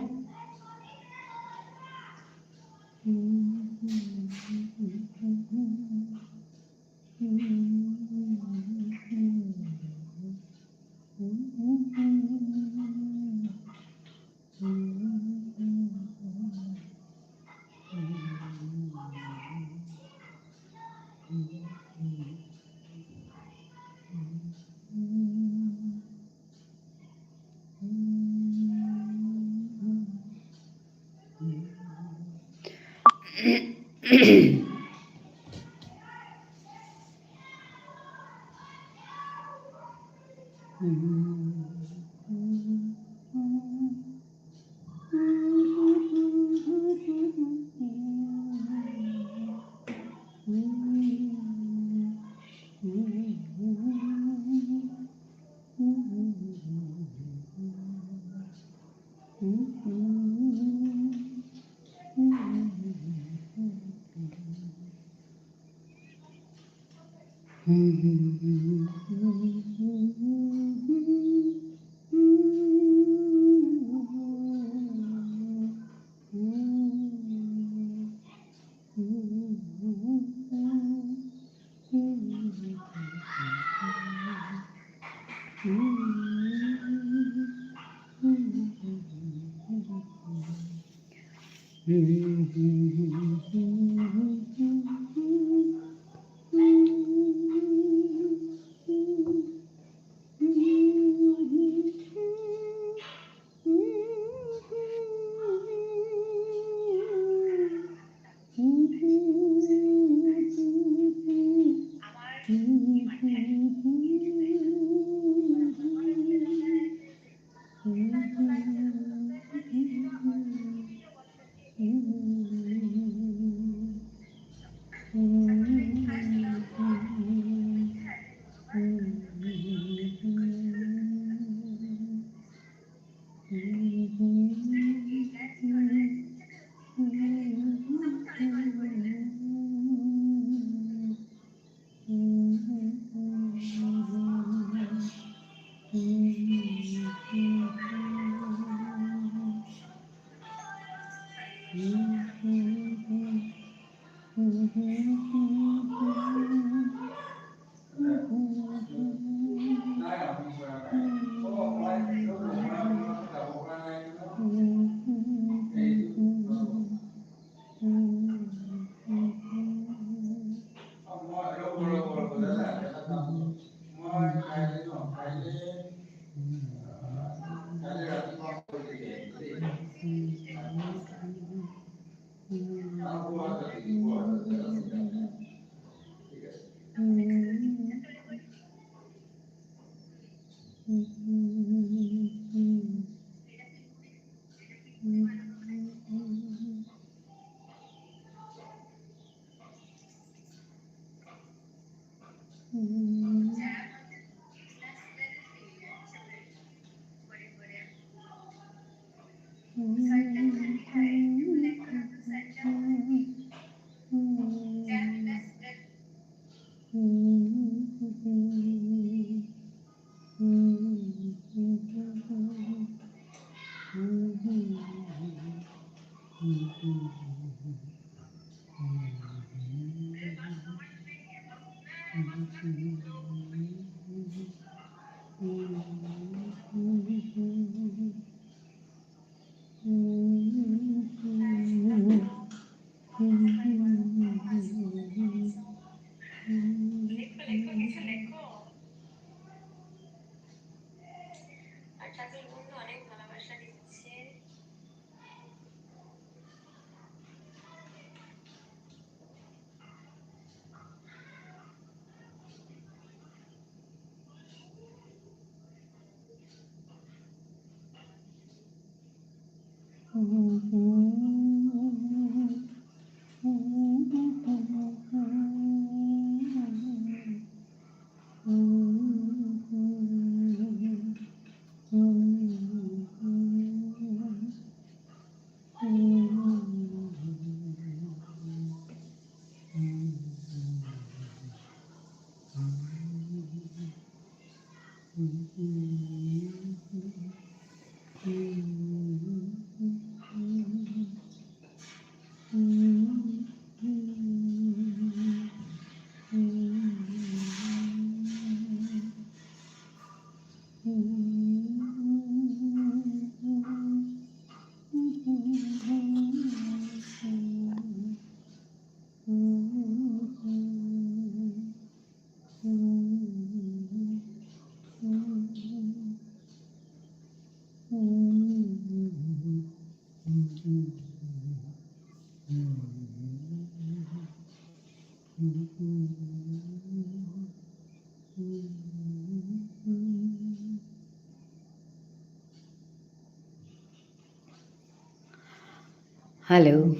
Hello.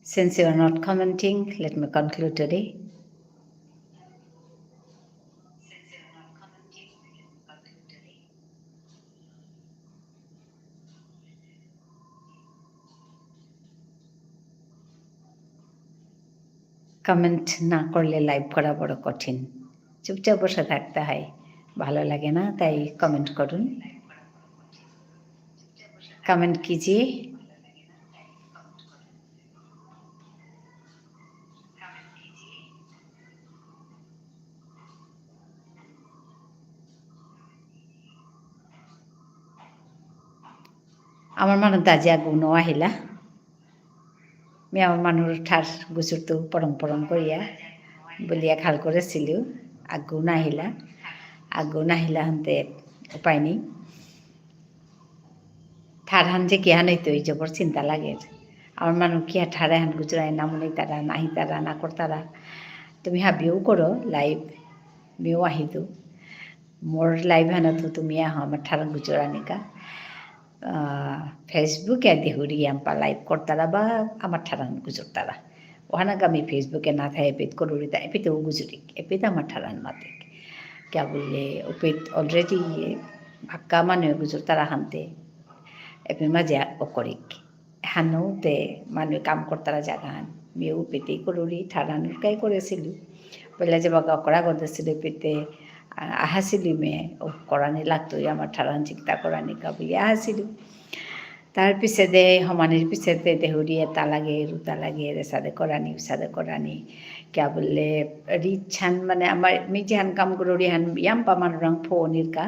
Since you are not commenting, let me conclude today. Comment না করলে live করা বড় কঠিন, চুপচাপ বসে থাকতে হয়, ভালো লাগে না, তাই কমেন্ট করুন, কমেন্ট कीजिए। আমার মানুষ দাজি আগুন আহিলা আমি আমার মানুষ ঠার গুচুরতো পরম পরম করিয়া বলিয়া খাল করেছিল, আগুন আহিলা হানতে উপায় নেই, ঠার হান যে কি হানই তো এই জবর চিন্তা লাগে, আমার মানুষ কি ঠারে হান গুজরায় না মনে তারা নাহি তারা না করতারা, তুমি হাবিও করো লাইভ মেও আহিতো মোর লাইভ হানাতো তুমি আহ আমার ঠার গুজরানিকা ফেসবুকে দেহুরি আম্পা লাইভ করতারা বা আমার ঠারান গুজরতারা ওখানে আমি ফেসবুকে না থাকে এপিত করুরিতা এপিতেও গুজরি এপিতে আমার ঠারান মাতে क्या বললে ওপিত অলরেডি ভাক্কা মানে গুজরতারা হানতে এপি মাঝে অকরিক হানোতে মানে কাম করতারা জাগান মেয়ে উপিতেই করুরি ঠারানুর কাই করেছিল বলে যে বাগা অকরা করতেছিল এপিতে আহাছিলি মেয়ে ও করানি লাগতোই আমার ঠারান চিন্তা করানি কা বলি আহাছিলি তার পিছে দে সমানির পিছে দে দেহুরি এটা লাগে রুতা লাগে রেসাদে করানি क्या বললে রিচ্ছান মানে আমার মিজি হান কাম করি হান ইয়াম্পা মানুরাং ফোনির কা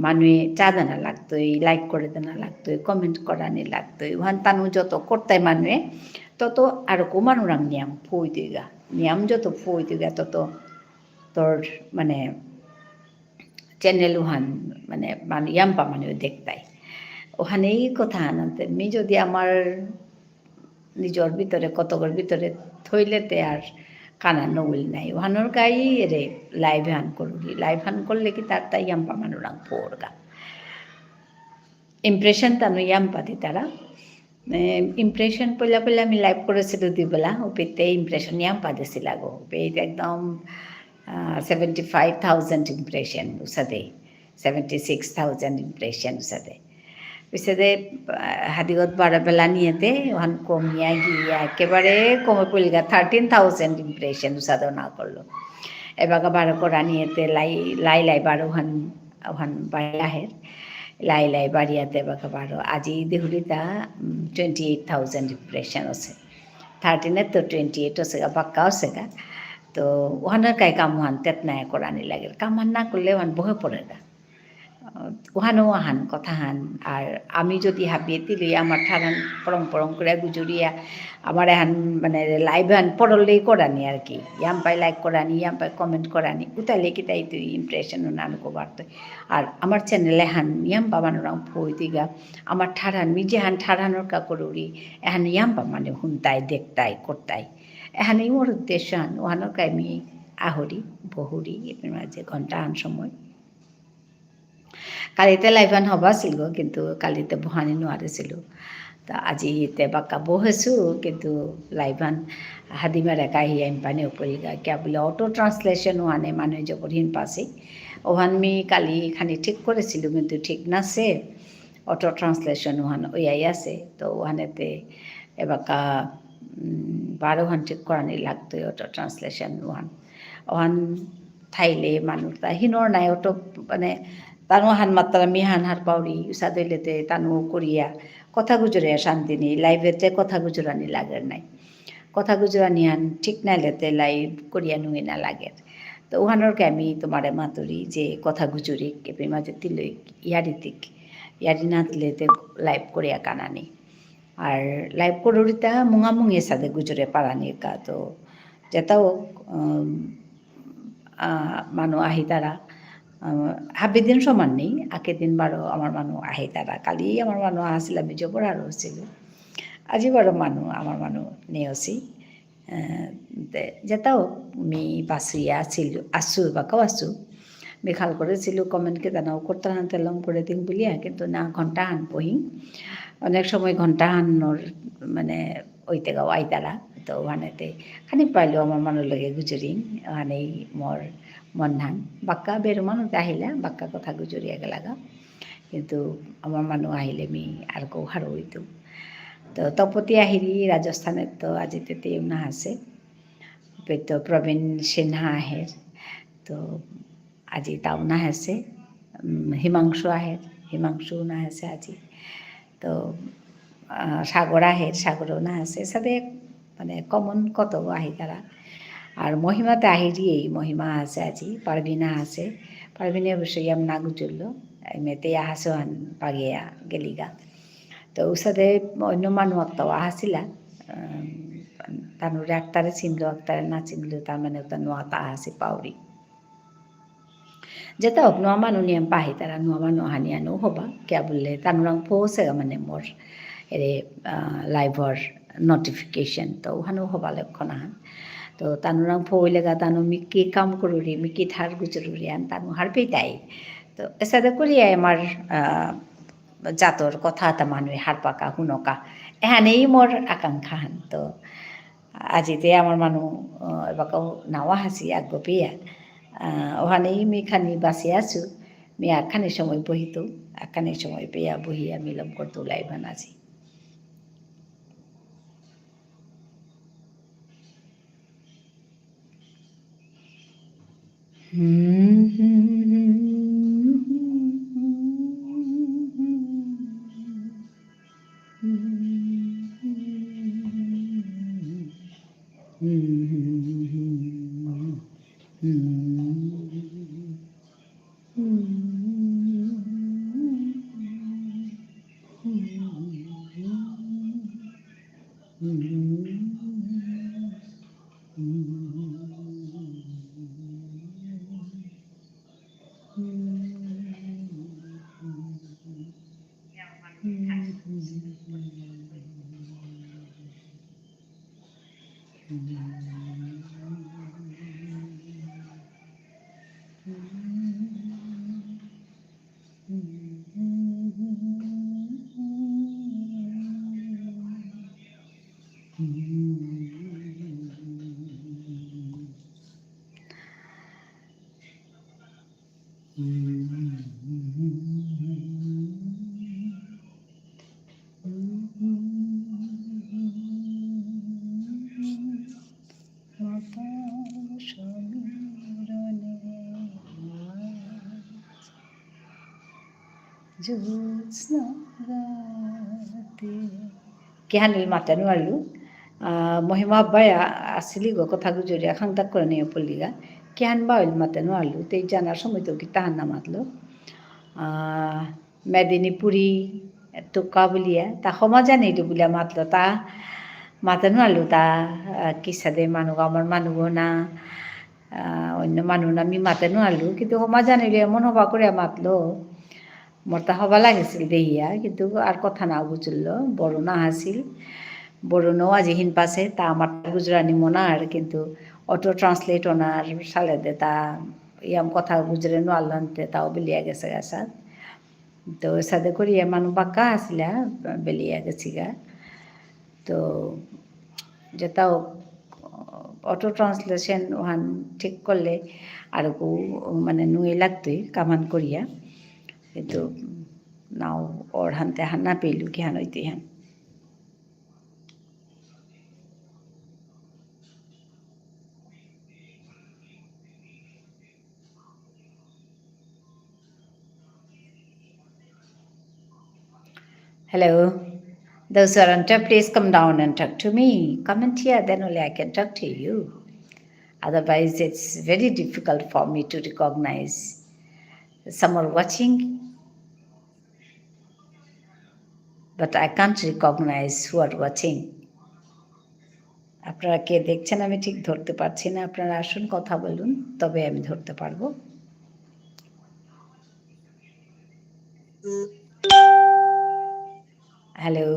মানুহে চা দানা লাগতোই লাইক করে দানা লাগতোই কমেন্ট কৰানি লাগতোই ওহান তানু যত করতাই মানুহে তত আৰু কো মানুরাং নিয়াম ফুই দিগা নিয়াম যত ফুই দিগা তত তোর মানে চ্যানেল ওহান মানে ইয়াম্পা মানুষ দেখতাই ওখানে এই কথা আনতে আমি যদি আমার নিজের ভিতরে কতকর ভিতরে থইলেতে আর কানা নবল নাই ওহানোর গাই রে লাইভ হান করবি লাইভ হান করলে কি তার তাই ইয়াম্পা মানুরাং পোরগা ইমপ্রেশন তানো ইয়াম্পাতি তারা ইমপ্রেশন পইলা পইলা আমি লাইভ করেছিলো দুবেলা ওপেতে ইমপ্রেশন ইয়াম্পা দিছিল আগো ওপেতে একদম 75,000 impression usade 76,000 impression usade usade হাদিগত বাড়া বেলা নিয়েতে ওখান কমিয়া গিয়া একেবারে কমে পড়িগা 13,000 impression উসাদও না করলো এবার বারো করা নিয়েতে লাই বারো ওখান বাড়িয়াহের লাই বাড়িয়াতে এবার বারো আজি দেহুলিতা 28,000 impression আছে 13 তো 28 আছে বাক্কা আছে গা তো ওখানের কাই কাম ওহান তেতনায় করানি লাগে কামান না করলে ওহান বহে পড়ে না ওহানও হান কথা হান আর আমি যদি হাবিয়ে দিলি আমার ঠারান পরং করে গুজরিয়া আমার এহান মানে লাইভ হান পড়লেই করানি আর কি ইয়াম্পাই লাইক করানি ইয়াম্পাই কমেন্ট করানি উতালে কি তাই তুই ইমপ্রেশনও নানুকো বাড়তো আর আমার চ্যানেলে হান ইয়াম্পা মানুরাং ফই দিগা আমার ঠারান নিজে হান ঠারানোর কা করুরি এহান ইয়াম্পা মানে হুনতাই দেখতাই করতাই এখানে মোর উদ্দেশ্য হান ওহানোর আমি আহরি বহুরি এর মাঝে ঘন্টা আন সময় কালিতে লাইভান হবা ছিল কিন্তু কালিতে বহানি নোৱাৰিছিল তা আজি ইতে বাক্কা বহেছো কিন্তু লাইভান হাদিমারে কাহি আইন পানি উপরিগা কিয়া বলে অটো ট্রান্সলেশন ওহানে মানুষ যখন হিন পাশে ওহান মি কালি খানি ঠিক করেছিল কিন্তু ঠিক নাছে অটো ট্রান্সলেশন ওহান ওয়াই আছে তো ওহানেতে এবাকা 12 ঘন্টা ঠিক করানি লাগতো অটো ট্রান্সলেশন ওহান থাইলে মানুষ তা হিনর নাই অটো মানে তানো হান মাত্রা মি হান হার পাউরি উষা দইলেতে তানো করিয়া কথা গুজরে শান্তি নেই লাইভেতে কথা গুজরানি লাগের নাই কথা গুজরানি হান ঠিক নাইলেতে লাইভ করিয়া নুই না লাগের তো ওহানোরকে আমি তোমারে মাতুরি যে কথা গুজরি কেপি মাঝে তিলই ইয়ারি না দিলেতে লাইভ করিয়া কানানি আর লাইভ করুরিতা মুঙামুঙি সাথে গুজরে পারানির কা তো যেটাও মানুষ আহি তারা হাবি দিন সমান নেই আগে দিন বারো আমার মানুষ আহি তারা কালি আমার মানুষ আসছিল আমি জবর আরও হচ্ছিল আজি বারো মানুষ আমার মানুষ নেওছি যেটাও আমি বাঁচিয়া আসু বাকাও আসু বেখাল করেছিল কমেন্টকে জানাও করতে হান তেলং করে দিন বলিয়া কিন্তু না ঘন্টা হান পহিং অনেক সময় ঘন্টা হানোর মানে ওইতে গাও আইতারা তো ওখানেতে খানি পাইলেও আমার মানুষ লগে গুজরিং ওখানেই মোর মন ধান বাক্কা বেরো মানুষ আহিলা বাক্কা কথা গুজরিয়া গেলাগা কিন্তু আমার মানুষ আহিলে মি আর কেউ হারো হইতো তো তপতি আহিরি রাজস্থানের তো আজিতে না আছে তো প্রবীণ সিনহা আহের তো আজি তাও না আছে হিমাংশু আহের হিমাংশু না আছে আজি তো সাগর আহের সাগরও না আছে সাথে মানে কমন কত আহি তারা আর মহিমাতে আহিরি এই মহিমা আছে আজি পারবিনা আছে পারবিনে অবশ্যই আম না গুজরলো মেতে আহাসো আন পাগিয়া গেলিগা তো ওর সাথে অন্য মানুষ একটাও আহাসিলা তানুরে একটারে চিনলো একটারে না চিনলো তার মানে ওটা নোয়াতা আহাসি পাউরি যেটা হোক নোয়া মানুষ নিয়ে পাহি তারা নোয়া মানুষ হানিয়ানো হবা কিয়া বললে তানুরাং পৌঁছে মানে মোর এরে লাইভর নোটিফিকেশন তো ওখানেও হবা লক্ষণ আহান তো তানুরাং ফৌলেগা তানু মি কি কাম করুরি মি কি ঠার গুজরুরি আন তানু হারপেই তাই তো এসাদে করিয়া আমার জাতর কথা তা মানুষ হারপাকা হুনকা এহানেই মোর আকাঙ্ক্ষা হান তো আজিতে আমার মানুষ এবাকাও নাওয়া হাসি আগ্য পেয়া ওখানেই মি খানি বাঁচি আছো মি একখানি সময় বহিত একখানি সময় পেয়া বহিয়া মিলম করতে লাইভান আছি Kihanil matanu alu mohima baya asili go কথা গুজরিয়া খাংতাক করে নিয়ে পড়লিগা কিহান বাউল matanu alu তেই জানার সময় তো কি তাহার নাম আতলো মেদিনীপুরি টোকা বুলিয়া তা ক্ষমা জানি তো বুলিয়া মাতলো তা matanu alu তা কিসাদে মানুষ আমার মানুষ না অন্য মানুষ আমি matanu alu কিন্তু ক্ষমা জানিলে এমন হবা করে মাতলো মরতা হবা লাগিছিল দেহিয়া কিন্তু আর কথা না বুঝল বড় না হাসিল বড় নো আজি হিন পাশে তা আমার গুজরানি মনার কিন্তু অটো ট্রান্সলেট ওনার সালে দে তা ইয়াম কথা গুজরে নো আল্লাহতে তাও বেলিয়া গেছে গাছা তো সাদে করি মানুষ বাক্কা আসিলা বেলিয়া গেছি গা তো যেটাও অটো ট্রান্সলেশন ওহান ঠিক করলে আর মানে নুয়ে লাগতোই কামান করিয়া কিন্তু নাও ওর হানতে হান্না পেলু কি হান হইতে হান Hello, those who are on top, please come down and talk to me. Comment here, then only I can talk to you. Otherwise, it's very difficult for me to recognize. Some are watching, but I can't recognize who are watching. আপনারা কে দেখছেন আমি ঠিক ধরতে পারছি না আপনারা আসুন কথা বলুন তবে আমি ধরতে পারবো hello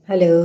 hello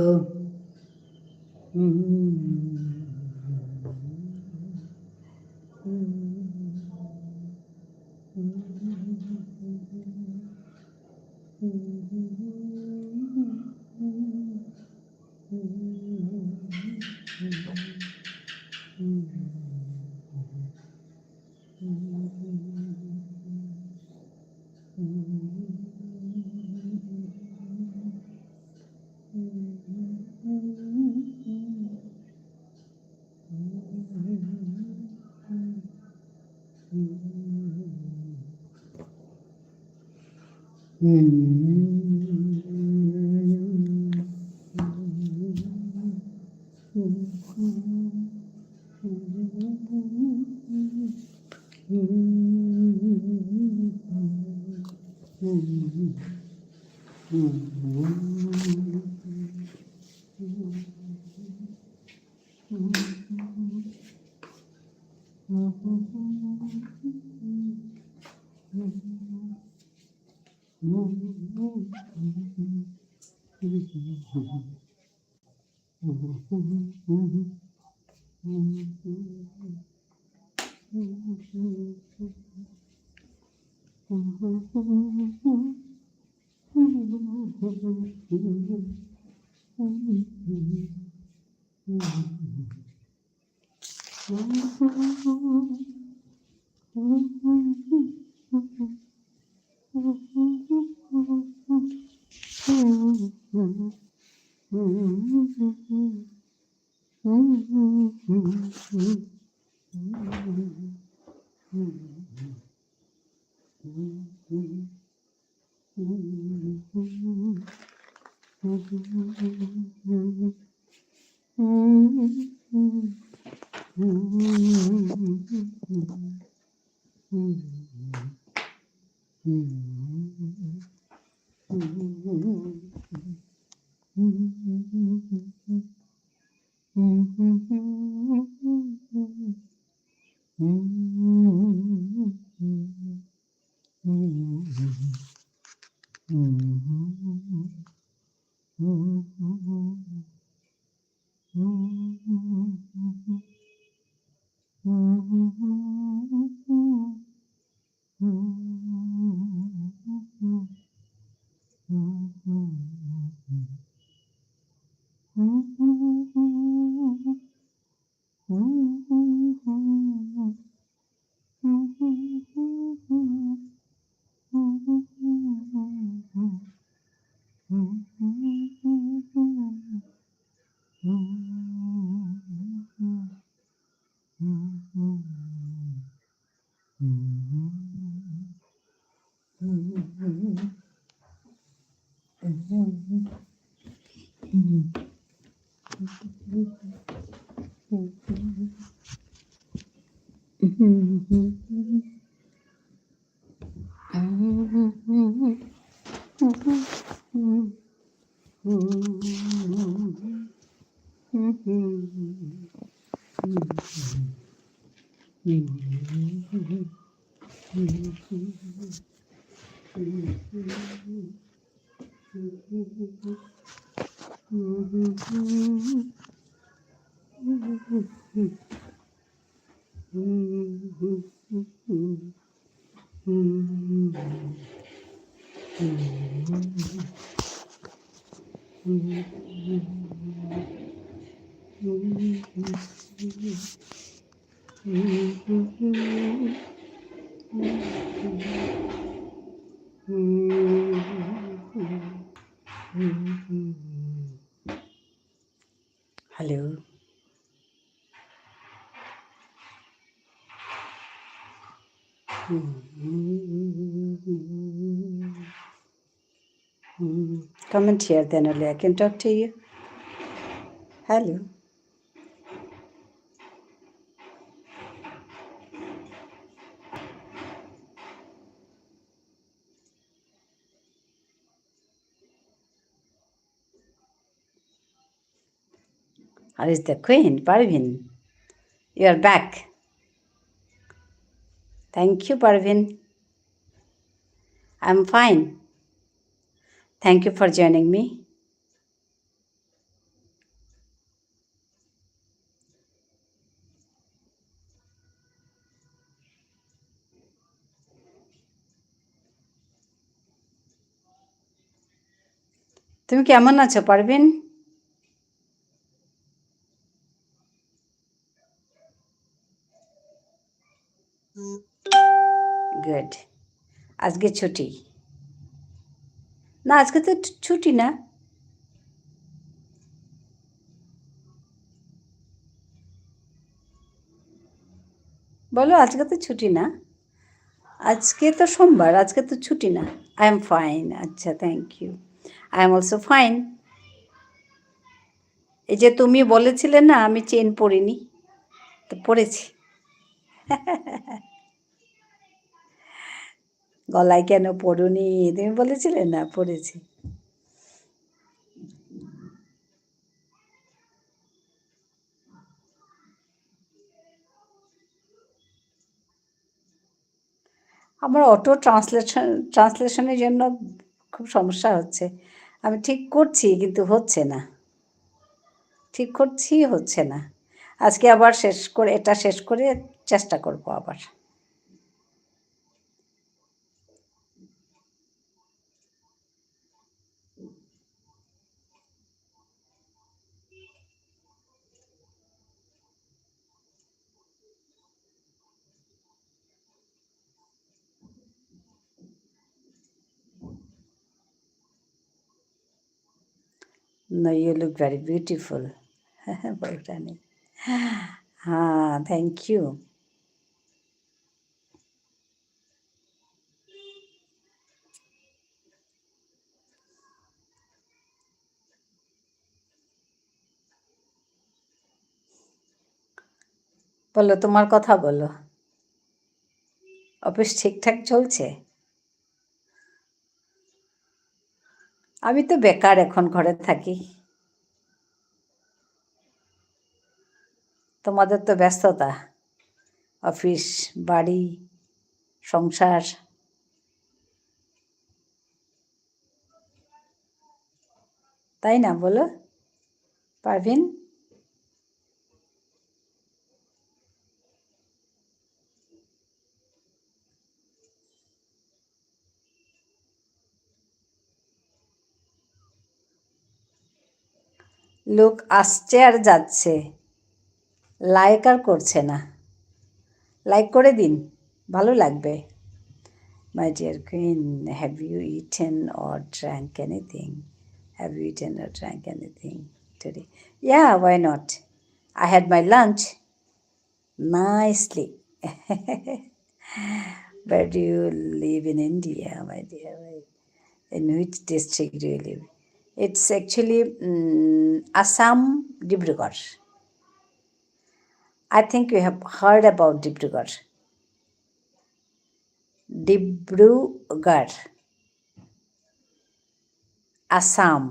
Hello. Comment here then only I can talk to you. Hello. How is the Queen, Parvin? You are back. Thank you, Parvin. I'm fine. Thank you for joining me. তুমি কেমন আছো Parvin? Good. আজকে ছুটি? না, আজকে তো ছুটি না। বলো, আজকে তো ছুটি না। আজকে তো সোমবার, আজকে তো ছুটি না। I am fine. আচ্ছা, thank you. I am also fine. এই যে তুমি বলেছিলে না আমি চেন পরিনি, তো পরেছি। গলায় কেন পড়ুনি তুমি বলেছিলে না, পরেছি। আমার অটো ট্রান্সলেশনের জন্য খুব সমস্যা হচ্ছে। আমি ঠিক করছি কিন্তু হচ্ছে না, ঠিক করছি হচ্ছে না। আজকে আবার এটা শেষ করে চেষ্টা করব আবার। No, you look very beautiful. Bhavani. Thank you. বলো, তোমার কথা বলো। অফিস ঠিকঠাক চলছে? আমি তো বেকার, এখন ঘরে থাকি। তোমাদের তো ব্যস্ততা, অফিস, বাড়ি, সংসার। তাই না, বলো পারভিন? লোক আসছে আর যাচ্ছে, লাইক আর করছে না। লাইক করে দিন, ভালো লাগবে। My dear queen, have you eaten or drank anything? Have you eaten or drank anything today? Yeah, why not? I had my lunch nicely. Where do you live in India, my dear? In which district do you live? It's actually Assam, Dibrugarh. I think you have heard about Dibrugarh. Dibrugarh, Assam.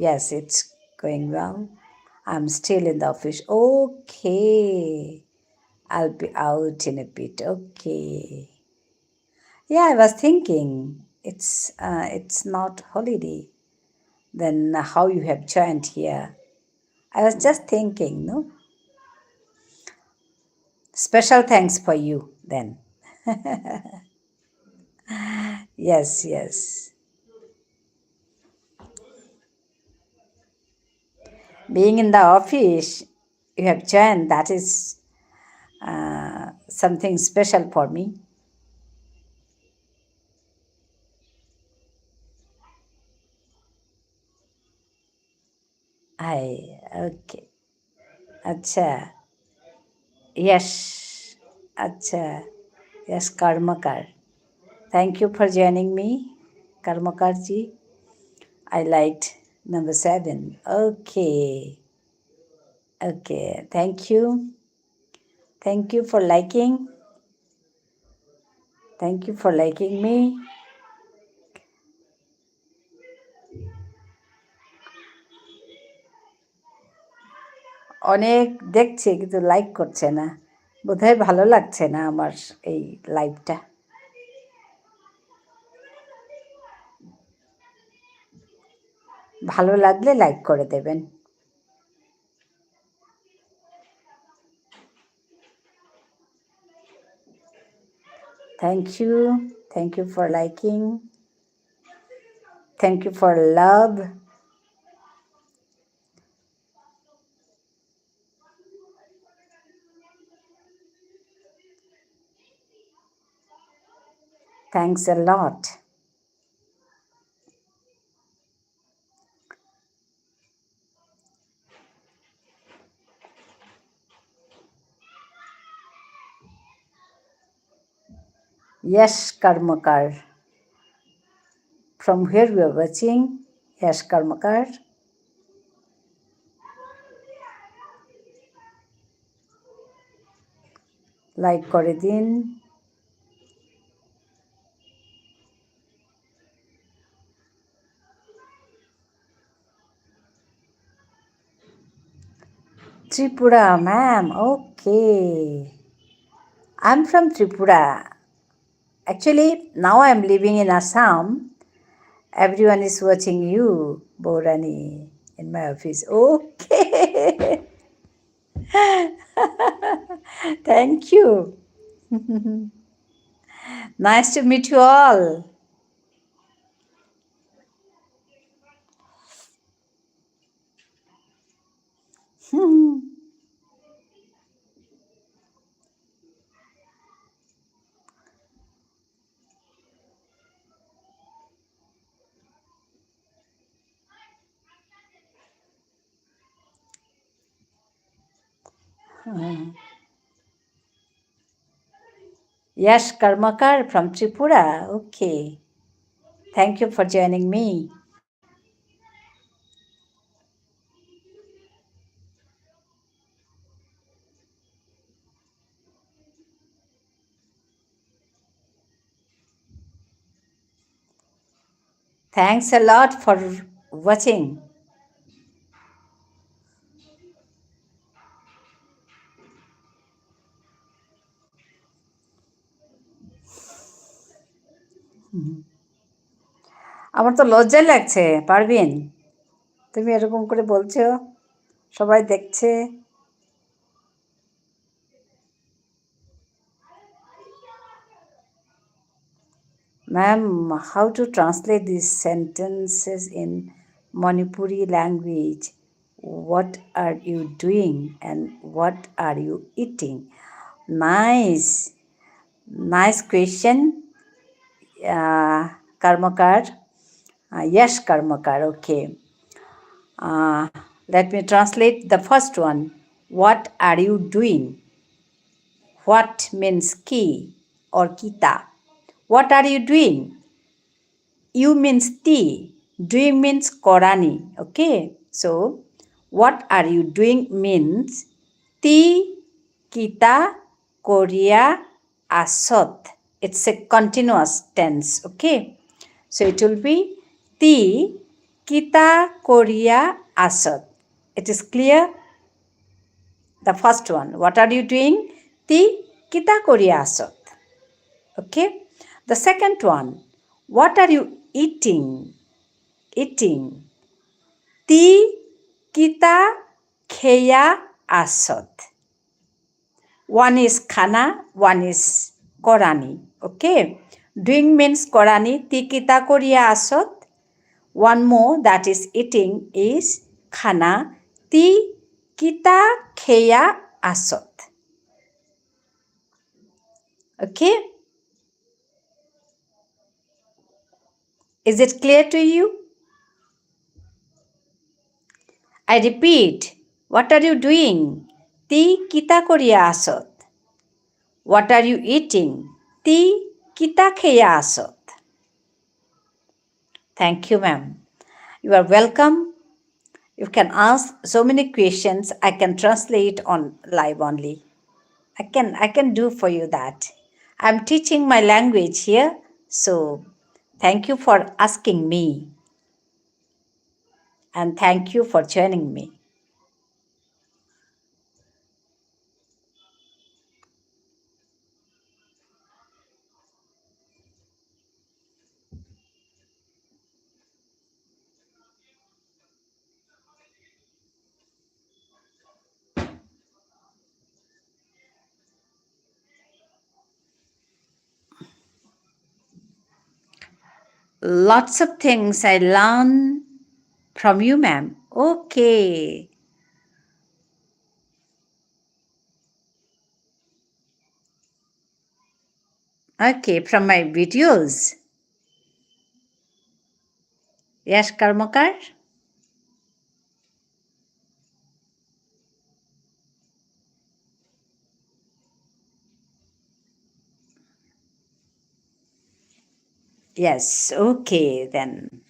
Yes, it's going well. I'm still in the office. Okay. I'll be out in a bit. Okay. Yeah, I was thinking it's not holiday. Then how you have joined here? I was just thinking, no? Special thanks for you then. Yes, yes. Being in the office, you have joined, that is something special for me. Okay. Acha. Yes. Acha. Yes, Karmakar. Thank you for joining me, Karmakar ji. I liked number 7. Okay. Okay. Thank you. Thank you for liking. Thank you for liking me. অনেক দেখছে কিন্তু like করছে না, বোধহয় ভালো লাগছে না আমার এই লাইভটা। ভালো লাগলে লাইক করে দেবেন। Thank you for liking, thank you for love, Thanks a lot. Yes, Karmakar. From where we are watching, yes, Karmakar. Like করে দিন। Tripura, ma'am. Okay. I'm from Tripura. Actually, now I'm living in Assam. Everyone is watching you, Borani, in my office. Okay. Thank you. Nice to meet you all. Yes, Karmakar from Tripura. Okay. Thank you for joining me. Thanks a lot for watching. আমার তো লজ্জা লাগছে, পারবিন? তুমি এরকম করে বলছো, সবাই দেখছে। Ma'am, how to translate these sentences in Manipuri language? What are you doing and what are you eating? Nice. Nice question, Karmakar. Yes, Karmakar. Okay. Let me translate the first one. What are you doing? What means ki or kita. What are you doing? You means ti. Doing means korani. Okay. So, what are you doing means ti kita koria asot. It's a continuous tense. Okay. So, it will be ti kita koria asot. It is clear? The first one. What are you doing? Ti kita koria asot. Okay. The second one. What are you eating? Eating. Ti kita kheya asot. One is khana, one is korani. Okay. Doing means korani. Ti kita koria asot. One more that is eating is khana. Ti kita kheya asot. Okay. Is it clear to you? I repeat. What are you doing? Ti kita koria asot. What are you eating? Ti kita kheya asot. Thank you, ma'am. You are welcome. You can ask so many questions. I can translate on live only. I can do for you that. I'm teaching my language here, so thank you for asking me. And thank you for joining me. Lots of things I learn from you, ma'am. Okay. Okay, from my videos. Yash Karmakar. Yes, okay, then.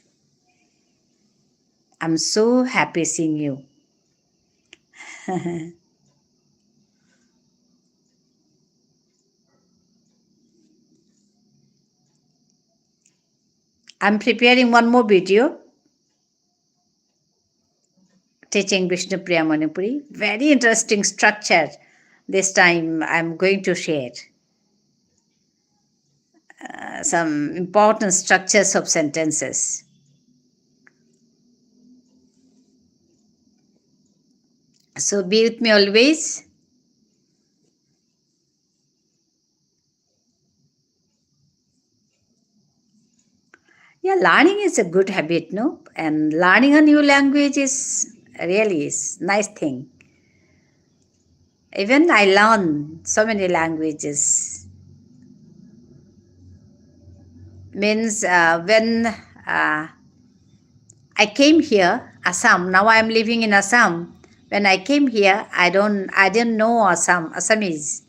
I'm so happy seeing you. I'm preparing one more video teaching Vishnu Priya Manipuri. Very interesting structure. This time I'm going to share some important structures of sentences. So be with me always. Yeah, learning is a good habit, no? And learning a new language is really is nice thing. Even I learn so many languages. Means when I came here, Assam. Now I am living in Assam. When I came here, I didn't know Assamese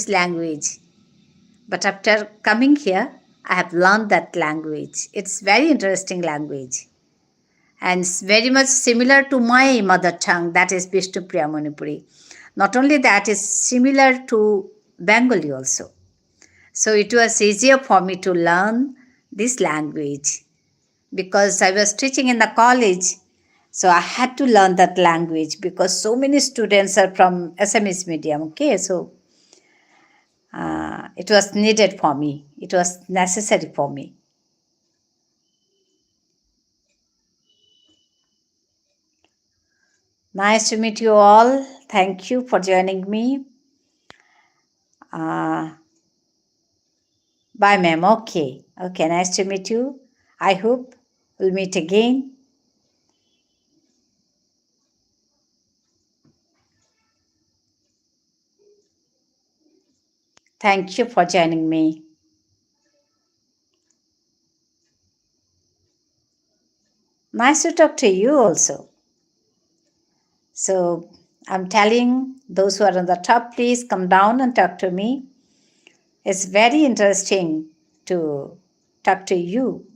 language. But after coming here, I have learned that language. It's very interesting language, and it's very much similar to my mother tongue, that is Vishnu Priya Manipuri. Not only that, it's similar to Bengali also. So it was easier for me to learn this language because I was teaching in the college. So I had to learn that language because so many students are from SMS medium. Okay, so it was needed for me. It was necessary for me. Nice to meet you all. Thank you for joining me. Uh, Bye, ma'am. Okay. Okay, nice to meet you. I hope we'll meet again. Thank you for joining me. Nice to talk to you also. So I'm telling those who are on the top, please come down and talk to me. It's very interesting to talk to you.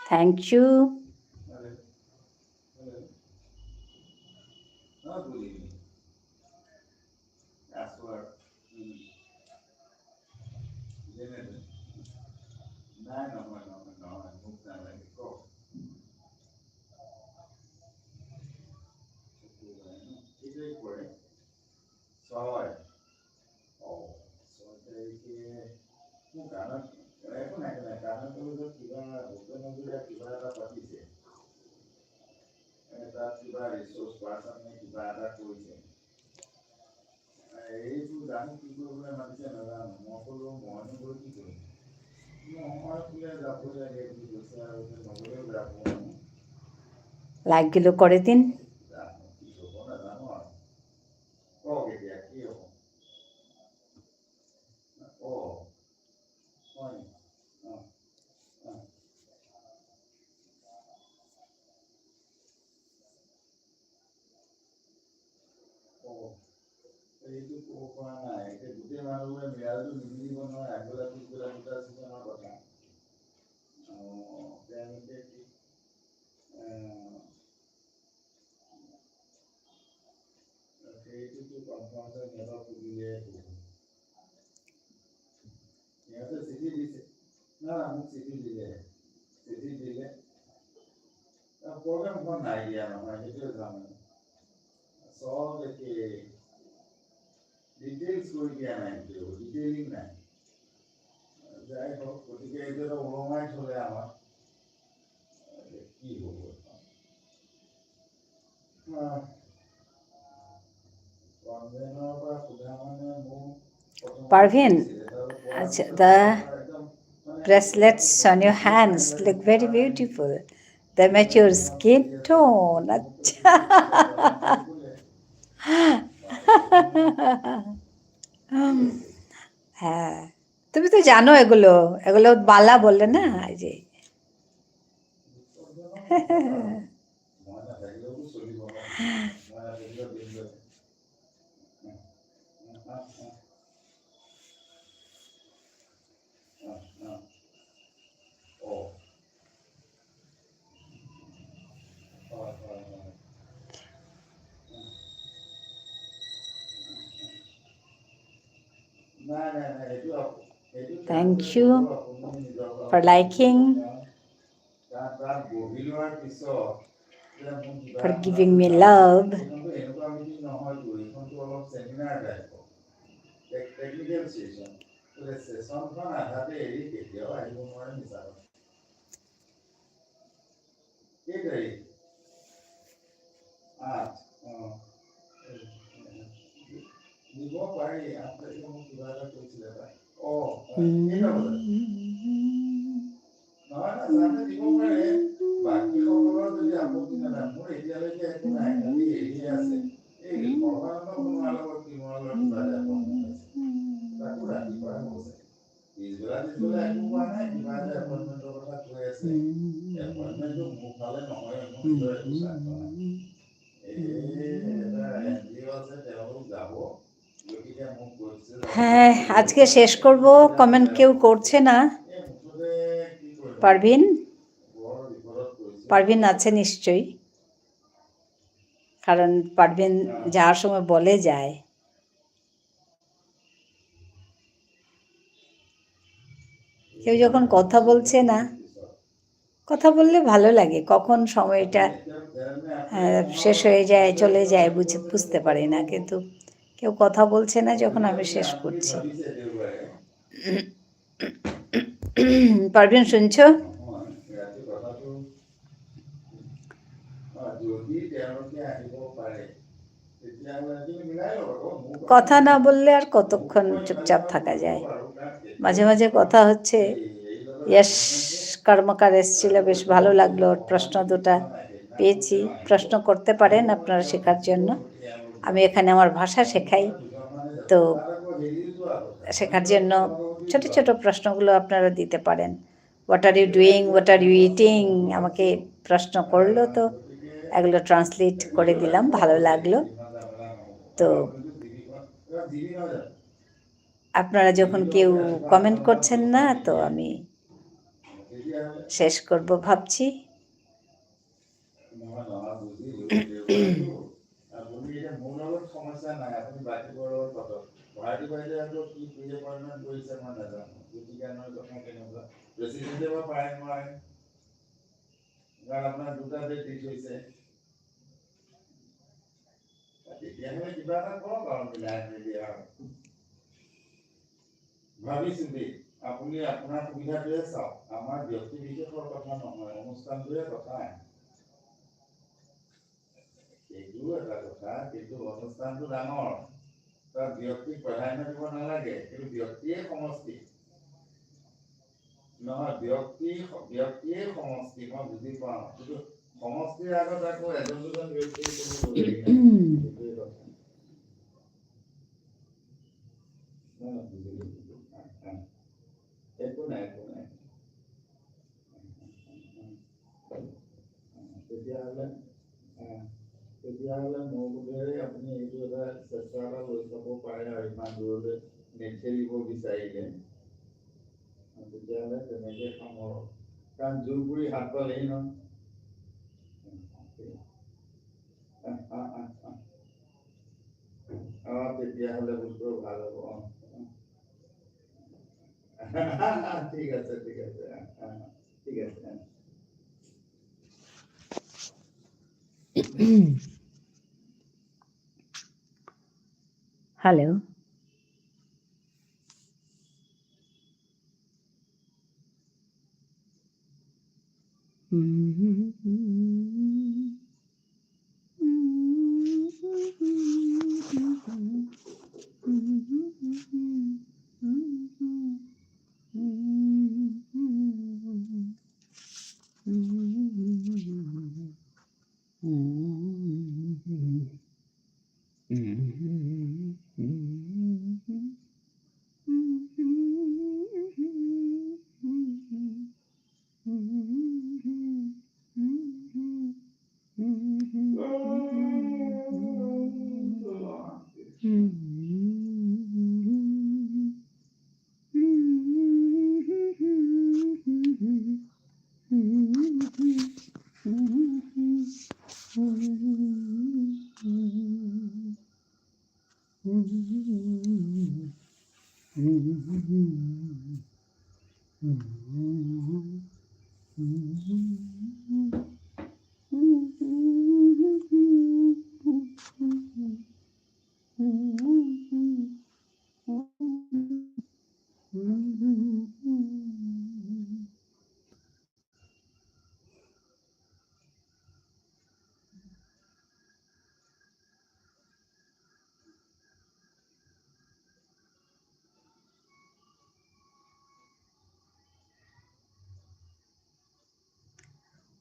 Thank you. লাইকগুলো করে দিন। Parveen, the bracelets on your hands look very beautiful. The mature skin tone. আচ্ছা হ্যাঁ, তুমি তো জানো এগুলো, এগুলো বালা বলে না, এই যে thank you for liking, for giving me love. হ্যাঁ, আজকে শেষ করব, কমেন্ট কেউ করছে না। পারভিন, পারভিন আছে নিশ্চয়ই, কারণ পারভিন যাওয়ার সময় বলে যায়। কেউ যখন কথা বলছে না, কথা বললে ভালো লাগে, কখন সময়টা শেষ হয়ে যায় চলে যায় বুঝতে পারি না, কিন্তু কেউ কথা বলছে না যখন আমি শেষ করছি। পারভিন শুনছো? কথা না বললে আর কতক্ষণ চুপচাপ থাকা যায়। মাঝে মাঝে কথা হচ্ছে। ইয়শ কর্মকার এসেছিল, বেশ ভালো লাগলো, প্রশ্ন দুটা পেয়েছি। প্রশ্ন করতে পারেন আপনারা শেখার জন্য। আমি এখানে আমার ভাষা শেখাই, তো শেখার জন্য ছোট ছোট প্রশ্নগুলো আপনারা দিতে পারেন। What are you doing, what are you eating, আমাকে প্রশ্ন করলো, তো এগুলো ট্রান্সলেট করে দিলাম, ভালো লাগলো। তো আপনারা যখন কেউ কমেন্ট করছেন না, তো আমি শেষ করব ভাবছি। আপুনি আপোনাৰ সুবিধাটোৱে চাওক, আমাৰ ব্যক্তি বিশেষৰ কথা নহয়, অনুষ্ঠানটোৱে কথা। এইটো এটা কথা, কিন্তু অনুষ্ঠানটো ডাঙৰ, তাত ব্যক্তিক প্ৰাধান্য দিব নালাগে, কিন্তু ব্যক্তিয়ে সমষ্টি নহয়, ব্যক্তিয়ে সমষ্টি, মই বুজি পাওঁ, কিন্তু সমষ্টিৰ আগত আকৌ এজন দুজন ব্যক্তিৰ কোনো দলেই নাই, সেইটোৱে কথা। একো নাই, একো নাই। তেতিয়াহ'লে মোৰ বোধেৰে আপুনি এইটো এটা চেষ্টা এটা লৈ চাব পাৰে, আৰু ইমান দূৰলৈ নেঠেলিব বিচাৰিলে তেতিয়াহ'লে তেনেকৈ সামৰক, কাৰণ জোৰপুৰি হাত পালেই ন। তেতিয়াহ'লে বস্তু ভাল হ'ব। ঠিক আছে, ঠিক আছে, ঠিক আছে। Hello.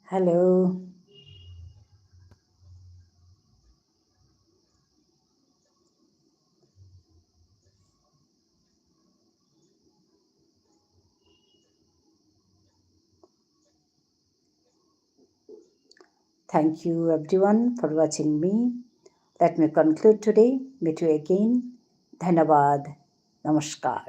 Hello. Thank you everyone for watching me. Let me conclude today. Meet you again. Dhanabad. Namaskar.